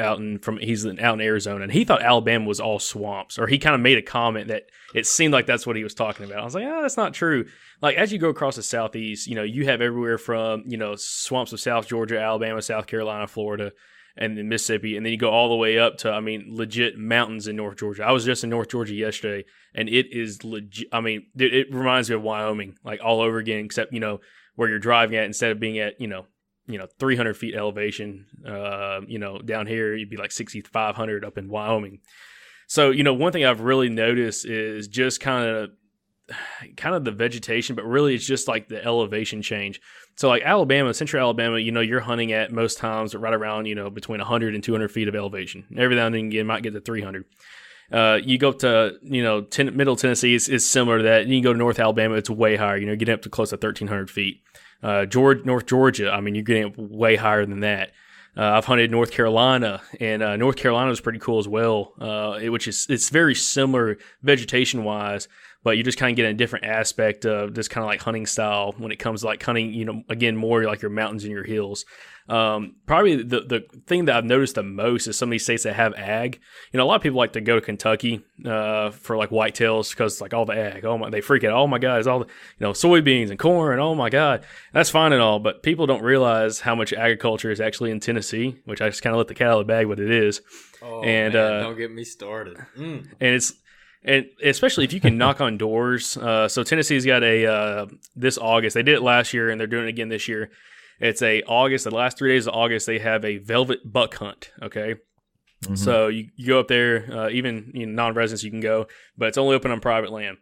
[SPEAKER 4] out in Arizona, and he thought Alabama was all swamps, or he kind of made a comment that it seemed like that's what he was talking about. I was like, that's not true. Like as you go across the Southeast, you have everywhere from, swamps of South Georgia, Alabama, South Carolina, Florida, and then Mississippi, and then you go all the way up to, legit mountains in North Georgia. I was just in North Georgia yesterday, and it is legit. It reminds me of Wyoming, like all over again, except, where you're driving at, instead of being at, 300 feet elevation, down here, you'd be like 6,500 up in Wyoming. So, one thing I've really noticed is just kind of the vegetation, but really it's just like the elevation change. So like Alabama, central Alabama, you're hunting at most times right around, between 100 and 200 feet of elevation. Every now and then you might get to 300. You go to, middle Tennessee, it's similar to that. You can go to North Alabama, it's way higher. You're getting up to close to 1,300 feet. North Georgia, you're getting up way higher than that. I've hunted North Carolina, and North Carolina is pretty cool as well, it's very similar vegetation-wise, but you just kind of get a different aspect of this kind of like hunting style when it comes to like hunting, again, more like your mountains and your hills. Probably the thing that I've noticed the most is some of these states that have ag. A lot of people like to go to Kentucky for like whitetails because like all the ag. Oh my, they freak out. Oh my God, it's all the soybeans and corn. Oh my God, that's fine and all, but people don't realize how much agriculture is actually in Tennessee, which I just kind of let the cat out of the bag, but it is.
[SPEAKER 3] Oh man, don't get me started.
[SPEAKER 4] And especially if you can knock on doors. So Tennessee's got this August. They did it last year, and they're doing it again this year. It's the last 3 days of August, they have a velvet buck hunt, okay? Mm-hmm. So you go up there, even non-residents you can go, but it's only open on private land.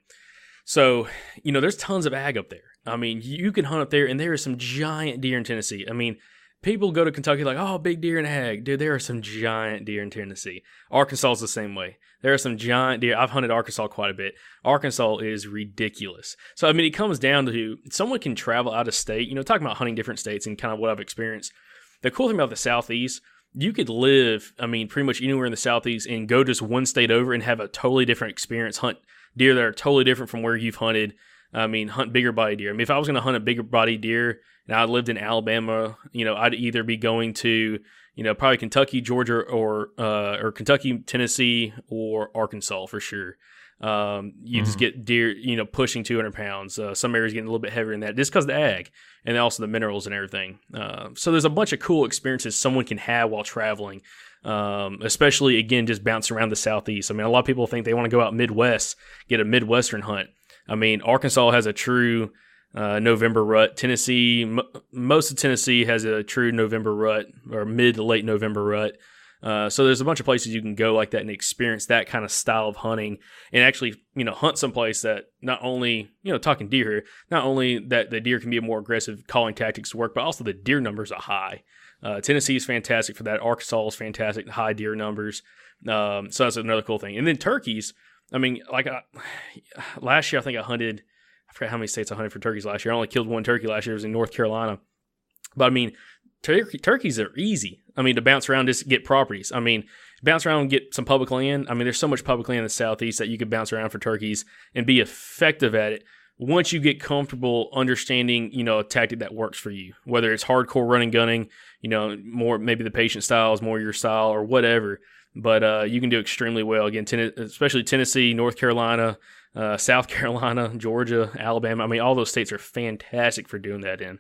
[SPEAKER 4] So, there's tons of ag up there. You can hunt up there, and there are some giant deer in Tennessee. people go to Kentucky like, oh, big deer and ag. Dude, there are some giant deer in Tennessee. Arkansas is the same way. There are some giant deer. I've hunted Arkansas quite a bit. Arkansas is ridiculous. So, I mean, it comes down to someone can travel out of state. Talking about hunting different states and kind of what I've experienced. The cool thing about the Southeast, you could live, pretty much anywhere in the Southeast and go just one state over and have a totally different experience, hunt deer that are totally different from where you've hunted. Hunt bigger body deer. If I was going to hunt a bigger body deer and I lived in Alabama, I'd either be going to, probably Kentucky, Georgia, or Kentucky, Tennessee, or Arkansas for sure. You just get deer, pushing 200 pounds. Some areas getting a little bit heavier than that just because of the ag and also the minerals and everything. So there's a bunch of cool experiences someone can have while traveling, especially, again, just bouncing around the Southeast. A lot of people think they want to go out Midwest, get a Midwestern hunt. Arkansas has a true November rut. Tennessee, most of Tennessee has a true November rut or mid to late November rut. So there's a bunch of places you can go like that and experience that kind of style of hunting and actually, hunt someplace that not only, talking deer here, not only that the deer can be a more aggressive calling tactics work, but also the deer numbers are high. Tennessee is fantastic for that. Arkansas is fantastic, high deer numbers. So that's another cool thing. And then turkeys. Last year I think I forgot how many states I hunted for turkeys last year. I only killed one turkey last year. It was in North Carolina. But turkeys are easy. To bounce around, just get properties. Bounce around and get some public land. There's so much public land in the Southeast that you could bounce around for turkeys and be effective at it once you get comfortable understanding, a tactic that works for you. Whether it's hardcore running, gunning, more maybe the patient style is more your style or whatever. But you can do extremely well. Again, especially Tennessee, North Carolina, South Carolina, Georgia, Alabama. All those states are fantastic for doing that in.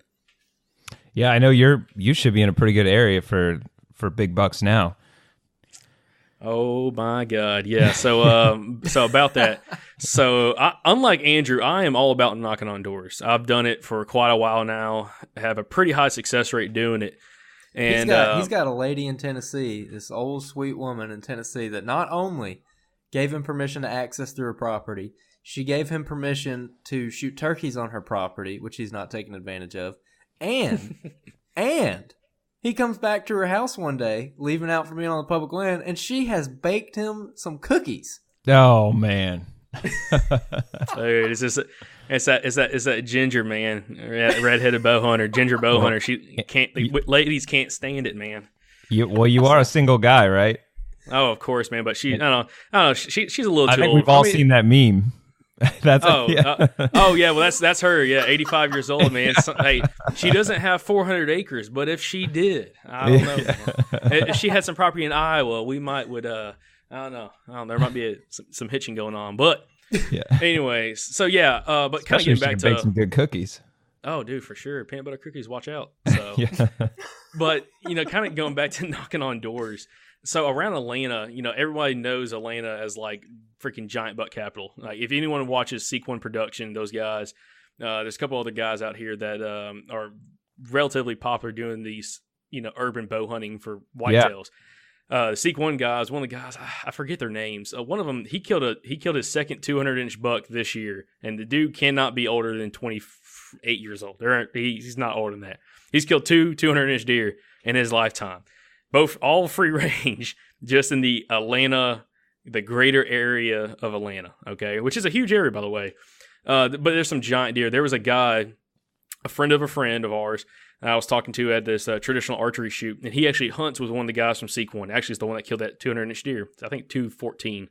[SPEAKER 1] Yeah, I know you should be in a pretty good area for big bucks now.
[SPEAKER 4] Oh my God, yeah. So so about that. So unlike Andrew, I am all about knocking on doors. I've done it for quite a while now. I have a pretty high success rate doing it. And
[SPEAKER 3] he's got a lady in Tennessee, this old sweet woman in Tennessee that not only gave him permission to access through her property, she gave him permission to shoot turkeys on her property, which he's not taking advantage of. And he comes back to her house one day, leaving out from being on the public land, and she has baked him some cookies.
[SPEAKER 1] Oh man.
[SPEAKER 4] Dude, it's that ginger man, redheaded bow hunter, ginger bow hunter. She can't. Ladies can't stand it, man.
[SPEAKER 1] You are a single guy, right?
[SPEAKER 4] Oh, of course, man. But I don't know. She's a little too old.
[SPEAKER 1] I think we've all seen that meme.
[SPEAKER 4] Yeah. Well, that's her. Yeah, 85 years old, man. Hey, she doesn't have 400 acres, but if she did, I don't know. If she had some property in Iowa, we would. I don't know. There might be some hitching going on, but yeah. Anyways, so yeah. But kind of getting back to
[SPEAKER 1] bake some good cookies.
[SPEAKER 4] Oh, dude, for sure, peanut butter cookies. Watch out. So,
[SPEAKER 1] yeah.
[SPEAKER 4] But kind of going back to knocking on doors. So around Atlanta, everybody knows Atlanta as like freaking giant buck capital. Like if anyone watches Sequin Production, those guys, there's a couple other guys out here that are relatively popular doing these, urban bow hunting for whitetails. The Sequin guys, one of the guys, I forget their names. One of them, he killed his second 200-inch buck this year, and the dude cannot be older than 28 years old. He's not older than that. He's killed two 200-inch deer in his lifetime. All free range, just in the greater area of Atlanta, okay? Which is a huge area, by the way. But there's some giant deer. There was a guy, a friend of ours, I was talking to at this traditional archery shoot, and he actually hunts with one of the guys from Sequin. Actually, it's the one that killed that 200-inch deer. I think 214.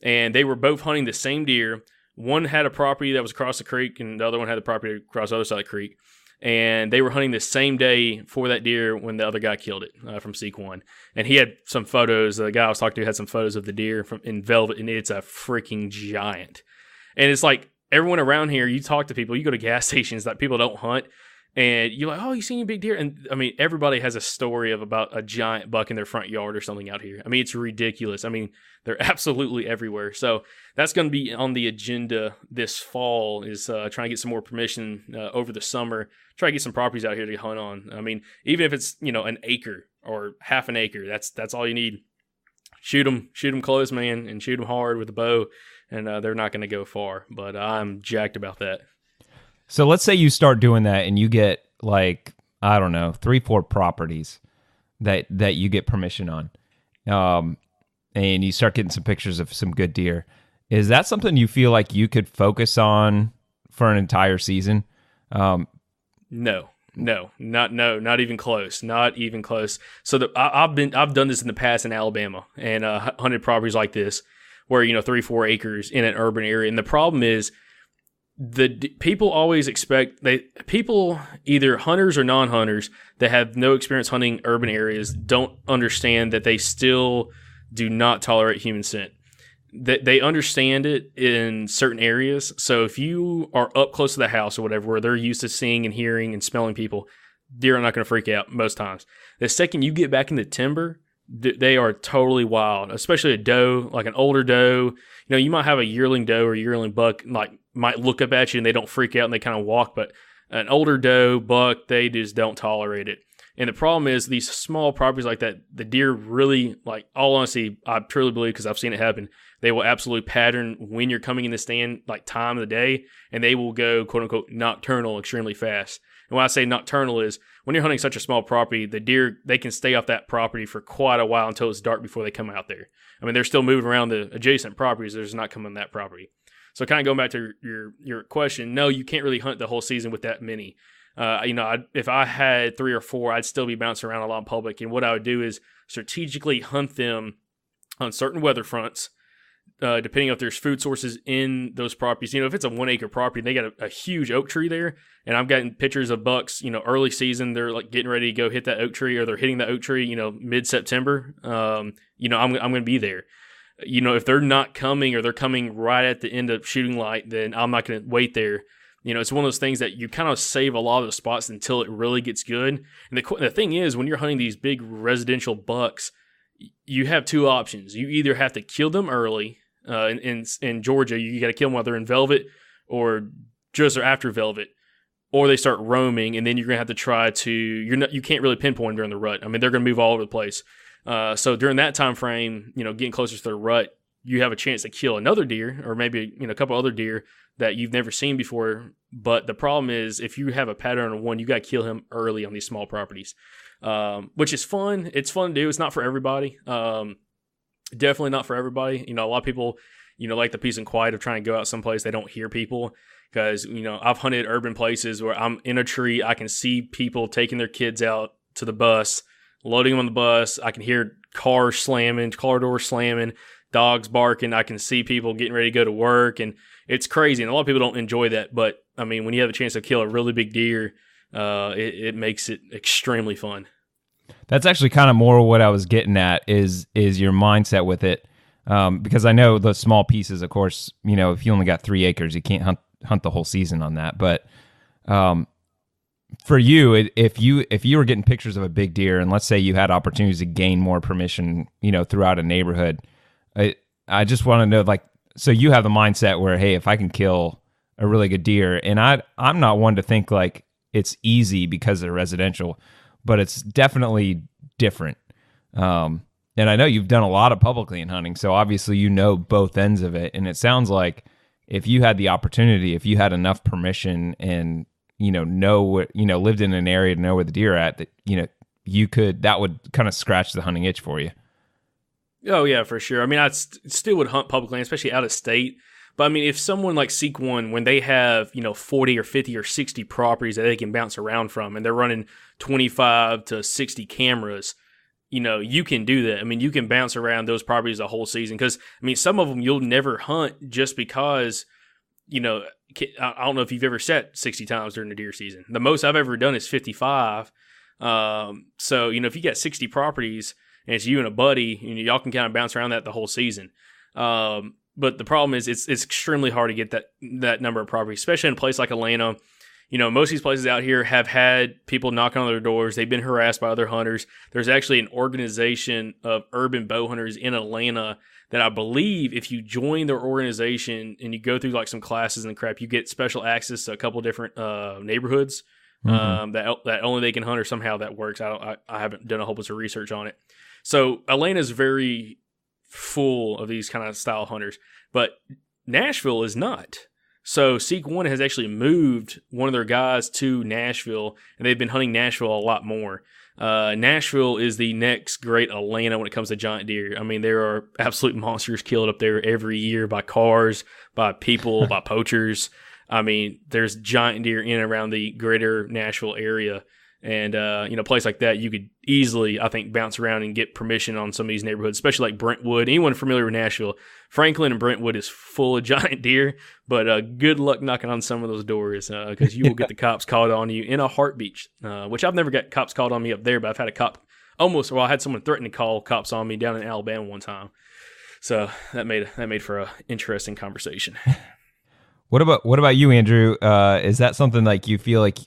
[SPEAKER 4] And they were both hunting the same deer. One had a property that was across the creek, and the other one had the property across the other side of the creek. And they were hunting the same day for that deer when the other guy killed it from Sequin. And he had some photos. The guy I was talking to had some photos of the deer in velvet, and it's a freaking giant. And it's like everyone around here, you talk to people, you go to gas stations that people don't hunt, and you're like, oh, you seen a big deer? And everybody has a story about a giant buck in their front yard or something out here. It's ridiculous. They're absolutely everywhere. So that's going to be on the agenda this fall, is trying to get some more permission over the summer, try to get some properties out here to hunt on. Even if it's, an acre or half an acre, that's all you need. Shoot them close, man, and shoot them hard with a bow, and they're not going to go far. But I'm jacked about that.
[SPEAKER 1] So let's say you start doing that and you get like I don't know, 3-4 properties that you get permission on, and you start getting some pictures of some good deer. Is that something you feel like you could focus on for an entire season?
[SPEAKER 4] No, not even close. Not even close. So I've done this in the past in Alabama and hunted properties like this where 3-4 acres in an urban area, and the problem is people always expect people, either hunters or non-hunters that have no experience hunting urban areas, don't understand that they still do not tolerate human scent. They understand it in certain areas. So if you are up close to the house or whatever, where they're used to seeing and hearing and smelling people, deer are not going to freak out most times. The second you get back in the timber, they are totally wild, especially a doe, like an older doe. You might have a yearling doe or a yearling buck, like, might look up at you and they don't freak out and they kind of walk, but an older doe, buck, they just don't tolerate it. And the problem is these small properties like that, the deer really, like, all honesty, I truly believe, because I've seen it happen, they will absolutely pattern when you're coming in the stand, like time of the day, and they will go, quote unquote, nocturnal extremely fast. And when I say nocturnal is when you're hunting such a small property, the deer, they can stay off that property for quite a while until it's dark before they come out there. I mean, they're still moving around the adjacent properties. They're just not coming on that property. So kind of going back to your question, no, you can't really hunt the whole season with that many. If I had 3 or 4, I'd still be bouncing around a lot in public. And what I would do is strategically hunt them on certain weather fronts, depending if there's food sources in those properties. If it's a 1 acre property, they got a huge oak tree there, and I've gotten pictures of bucks, early season, they're like getting ready to go hit that oak tree, or they're hitting that oak tree, mid-September. I'm going to be there. If they're not coming or they're coming right at the end of shooting light, then I'm not going to wait there. It's one of those things that you kind of save a lot of the spots until it really gets good. And the thing is, when you're hunting these big residential bucks, you have 2 options. You either have to kill them early. In Georgia, you got to kill them while they're in velvet, or just after velvet, or they start roaming, and then you're going to have to try to. You can't really pinpoint during the rut. I mean, they're going to move all over the place. So during that time frame, getting closer to the rut, you have a chance to kill another deer, or maybe a couple other deer that you've never seen before. But the problem is, if you have a pattern of one, you got to kill him early on these small properties, which is fun. It's fun to do. It's not for everybody. Definitely not for everybody. A lot of people, like the peace and quiet of trying to go out someplace they don't hear people. Because, I've hunted urban places where I'm in a tree, I can see people taking their kids out to the bus, loading them on the bus. I can hear cars slamming, car doors slamming, dogs barking. I can see people getting ready to go to work, and it's crazy. And a lot of people don't enjoy that. But I mean, when you have a chance to kill a really big deer, it makes it extremely fun.
[SPEAKER 1] That's actually kind of more what I was getting at is your mindset with it. Because I know the small pieces, of course, if you only got 3 acres, you can't hunt the whole season on that. But for you, if you were getting pictures of a big deer, and let's say you had opportunities to gain more permission, throughout a neighborhood, I just want to know, like, so you have the mindset where, hey, if I can kill a really good deer, and I'm not one to think like it's easy because they're residential, but it's definitely different. And I know you've done a lot of public land hunting, so obviously both ends of it. And it sounds like if you had the opportunity, if you had enough permission and lived in an area to know where the deer are at, that that would kind of scratch the hunting itch for you.
[SPEAKER 4] Oh yeah, for sure. I mean, I still would hunt public land, especially out of state. But I mean, if someone like Seek One, when they have 40 or 50 or 60 properties that they can bounce around from, and they're running 25 to 60 cameras, you can do that. I mean, you can bounce around those properties the whole season, because I mean, some of them you'll never hunt just because I don't know if you've ever set 60 times during the deer season. The most I've ever done is 55. So if you got 60 properties and it's you and a buddy, y'all can kind of bounce around that the whole season. But the problem is it's extremely hard to get that number of properties, especially in a place like Atlanta. Most of these places out here have had people knocking on their doors. They've been harassed by other hunters. There's actually an organization of urban bow hunters in Atlanta that I believe if you join their organization and you go through like some classes and crap, you get special access to a couple different neighborhoods that only they can hunt, or somehow that works. I haven't done a whole bunch of research on it. So Atlanta's very full of these kind of style hunters, but Nashville is not. So Seek One has actually moved one of their guys to Nashville, and they've been hunting Nashville a lot more. Nashville is the next great Atlanta when it comes to giant deer. I mean, there are absolute monsters killed up there every year by cars, by people, by poachers. I mean, there's giant deer in and around the greater Nashville area. And, a place like that, you could easily, I think, bounce around and get permission on some of these neighborhoods, especially like Brentwood. Anyone familiar with Nashville, Franklin and Brentwood is full of giant deer, but good luck knocking on some of those doors because you will get the cops called on you in a heartbeat, which I've never got cops called on me up there, but I've had a cop I had someone threaten to call cops on me down in Alabama one time. So that made for a interesting conversation.
[SPEAKER 1] What about you, Andrew? Is that something like you feel like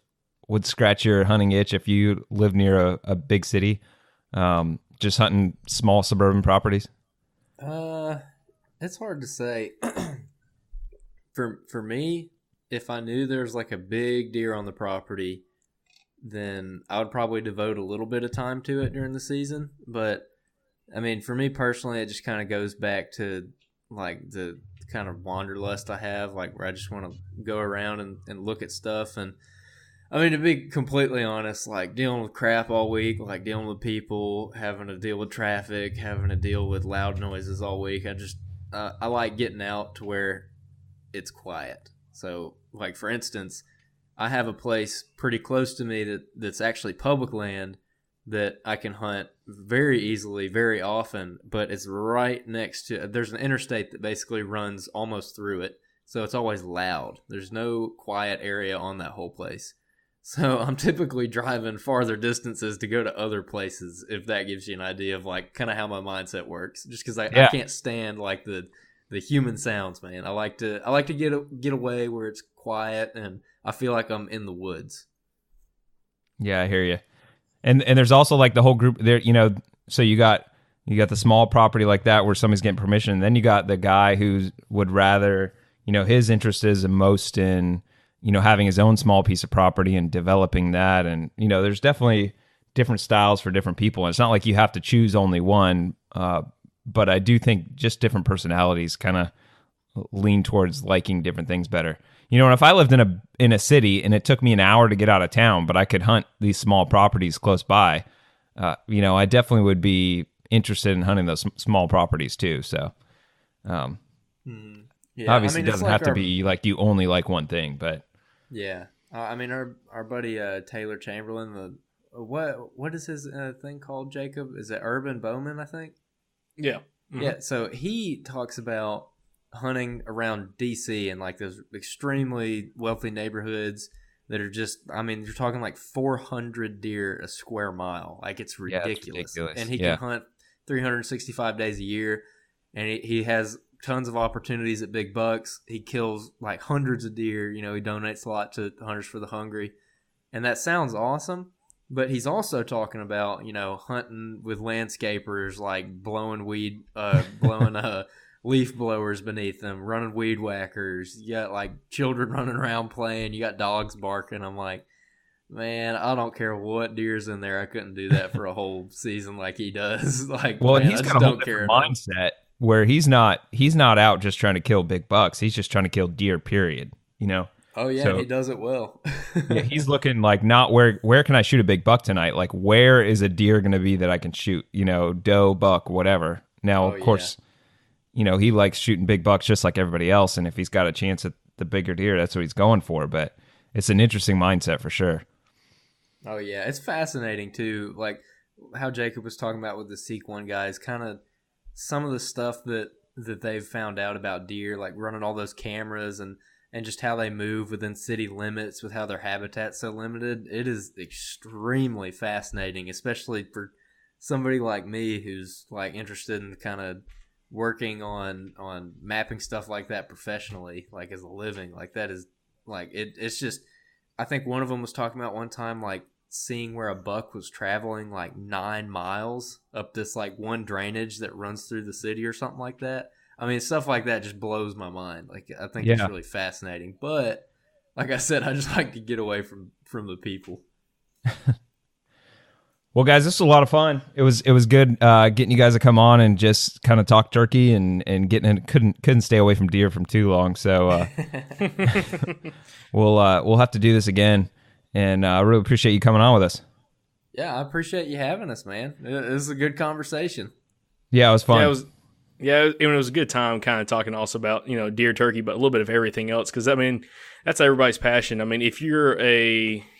[SPEAKER 1] would scratch your hunting itch if you live near a big city, just hunting small suburban properties?
[SPEAKER 3] It's hard to say. For me, if I knew there's like a big deer on the property, then I would probably devote a little bit of time to it during the season. But I mean, for me personally, it just kind of goes back to like the kind of wanderlust I have, like where I just want to go around and look at stuff. And I mean, to be completely honest, like dealing with crap all week, like dealing with people, having to deal with traffic, having to deal with loud noises all week. I like getting out to where it's quiet. So, like for instance, I have a place pretty close to me that's actually public land that I can hunt very easily, very often, but it's right next to, there's an interstate that basically runs almost through it. So it's always loud. There's no quiet area on that whole place. So I'm typically driving farther distances to go to other places, if that gives you an idea of like kind of how my mindset works. Just because I can't stand like the human sounds, man. I like to get away where it's quiet and I feel like I'm in the woods.
[SPEAKER 1] Yeah, I hear you. And there's also like the whole group there. So you got the small property like that where somebody's getting permission. And then you got the guy who would rather, his interest is most in having his own small piece of property and developing that. And, there's definitely different styles for different people. And it's not like you have to choose only one. But I do think just different personalities kind of lean towards liking different things better. And if I lived in a city and it took me an hour to get out of town, but I could hunt these small properties close by, I definitely would be interested in hunting those small properties too. So, obviously it doesn't have to be like you only like one thing, but
[SPEAKER 3] yeah. I mean, our buddy Taylor Chamberlain, what is his thing called, Jacob? Is it Urban Bowman, I think?
[SPEAKER 4] Yeah. Mm-hmm.
[SPEAKER 3] Yeah, so he talks about hunting around D.C. and like those extremely wealthy neighborhoods that are just, I mean, you're talking like 400 deer a square mile. Like it's ridiculous.
[SPEAKER 1] Yeah, it's ridiculous.
[SPEAKER 3] And he can hunt 365 days a year, and he has tons of opportunities at big bucks. He kills like hundreds of deer. He donates a lot to Hunters for the Hungry. And that sounds awesome. But he's also talking about, hunting with landscapers, like blowing leaf blowers beneath them, running weed whackers. You got like children running around playing. You got dogs barking. I'm like, man, I don't care what deer's in there. I couldn't do that for a whole season like he does. Like,
[SPEAKER 1] well,
[SPEAKER 3] man,
[SPEAKER 1] he's got a whole different mindset where he's not out just trying to kill big bucks. He's just trying to kill deer, period.
[SPEAKER 3] Oh yeah, so, he does it well.
[SPEAKER 1] Yeah, he's looking like not where can I shoot a big buck tonight? Like where is a deer going to be that I can shoot? Doe, buck, whatever. Now, of course, he likes shooting big bucks just like everybody else, and if he's got a chance at the bigger deer, that's what he's going for. But it's an interesting mindset for sure.
[SPEAKER 3] Oh yeah, it's fascinating too. Like how Jacob was talking about with the Seek One guys, kind of some of the stuff that they've found out about deer, like running all those cameras and just how they move within city limits with how their habitat's so limited. It is extremely fascinating, especially for somebody like me who's like interested in kind of working on mapping stuff like that professionally, like as a living. Like that is like it's just, I think one of them was talking about one time like seeing where a buck was traveling like 9 miles up this like one drainage that runs through the city or something like that. I mean, stuff like that just blows my mind. Like, I think it's really fascinating. But, like I said, I just like to get away from the people.
[SPEAKER 1] Well, guys, this was a lot of fun. It was good getting you guys to come on and just kind of talk turkey and getting in. Couldn't stay away from deer from too long. So we'll have to do this again. And I really appreciate you coming on with us.
[SPEAKER 3] Yeah, I appreciate you having us, man. It was a good conversation.
[SPEAKER 1] Yeah, it was fun.
[SPEAKER 4] It was a good time kind of talking also about, deer, turkey, but a little bit of everything else. Because, that's everybody's passion. If you're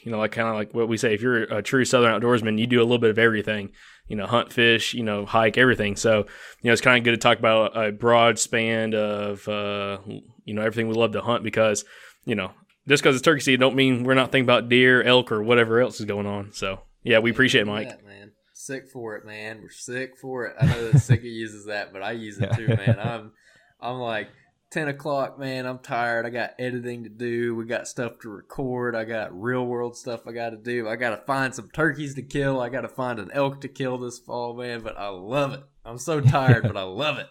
[SPEAKER 4] like what we say, if you're a true Southern outdoorsman, you do a little bit of everything, hunt, fish, hike, everything. So, it's kind of good to talk about a broad span of, everything we love to hunt because, just because it's turkey season don't mean we're not thinking about deer, elk, or whatever else is going on. So, yeah, we appreciate it, Mike.
[SPEAKER 3] That, man. Sick for it, man. We're sick for it. I know that Sicka uses that, but I use it too, man. I'm like 10 o'clock, man. I'm tired. I got editing to do. We got stuff to record. I got real world stuff I got to do. I got to find some turkeys to kill. I got to find an elk to kill this fall, man. But I love it. I'm so tired, but I love it.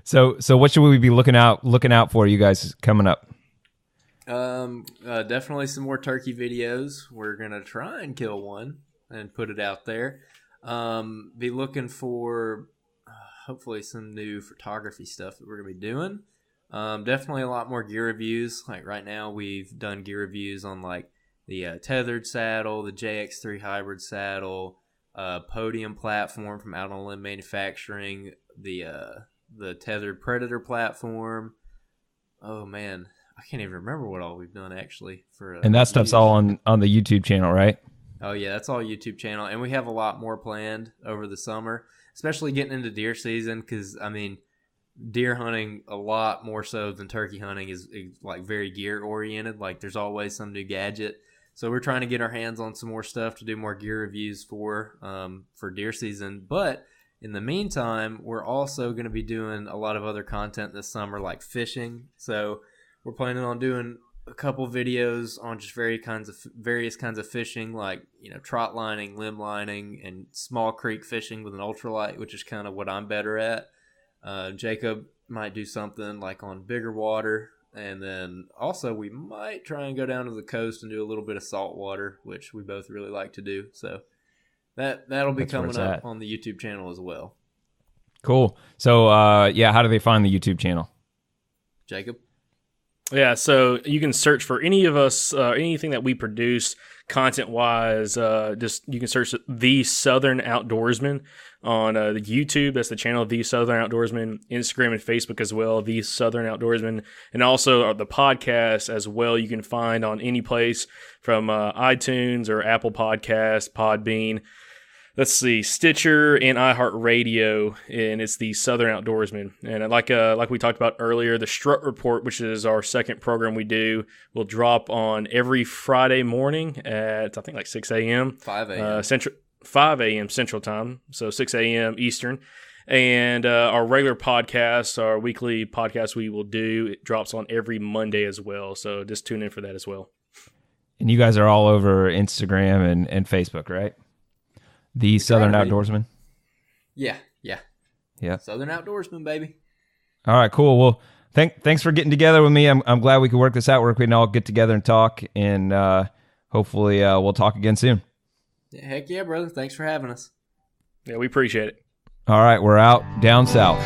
[SPEAKER 1] So what should we be looking out for you guys coming up?
[SPEAKER 3] Definitely some more turkey videos. We're gonna try and kill one and put it out there. Be looking for hopefully some new photography stuff that we're gonna be doing. Definitely a lot more gear reviews. Like right now, we've done gear reviews on like the tethered saddle, the JX3 hybrid saddle, podium platform from Out on a Limb Manufacturing, the tethered Predator platform. Oh man, I can't even remember what all we've done actually for.
[SPEAKER 1] And that stuff's all on the YouTube channel, right?
[SPEAKER 3] Oh yeah, that's all YouTube channel, and we have a lot more planned over the summer, especially getting into deer season. Because deer hunting a lot more so than turkey hunting is like very gear oriented. Like there's always some new gadget, so we're trying to get our hands on some more stuff to do more gear reviews for deer season. But in the meantime, we're also going to be doing a lot of other content this summer, like fishing. So we're planning on doing a couple videos on just various kinds of fishing, like trot lining, limb lining, and small creek fishing with an ultralight, which is kind of what I'm better at. Jacob might do something like on bigger water, and then also we might try and go down to the coast and do a little bit of saltwater, which we both really like to do. So that'll be coming up on the YouTube channel as well.
[SPEAKER 1] Cool. So how do they find the YouTube channel?
[SPEAKER 3] Jacob?
[SPEAKER 4] Yeah, so you can search for any of us, anything that we produce content-wise. You can search The Southern Outdoorsmen on the YouTube. That's the channel, The Southern Outdoorsmen. Instagram and Facebook as well, The Southern Outdoorsmen. And also the podcast as well you can find on any place from iTunes or Apple Podcasts, Podbean. Let's see, Stitcher and iHeartRadio, and it's the Southern Outdoorsman. And like we talked about earlier, the Strut Report, which is our second program we do, will drop on every Friday morning at I think like 6 a.m.
[SPEAKER 3] 5 a.m.
[SPEAKER 4] 5 a.m. Central Time, so 6 a.m. Eastern. And our regular podcast, our weekly podcast we will do, it drops on every Monday as well. So just tune in for that as well.
[SPEAKER 1] And you guys are all over Instagram and Facebook, right? The Southern Outdoorsman?
[SPEAKER 3] Yeah.
[SPEAKER 1] Southern
[SPEAKER 3] Outdoorsman, baby.
[SPEAKER 1] All right, cool. Well, thanks for getting together with me. I'm glad we could work this out. We can all get together and talk, and hopefully we'll talk again soon.
[SPEAKER 3] Yeah, heck yeah, brother. Thanks for having us.
[SPEAKER 4] Yeah, we appreciate it.
[SPEAKER 1] All right, we're out down south.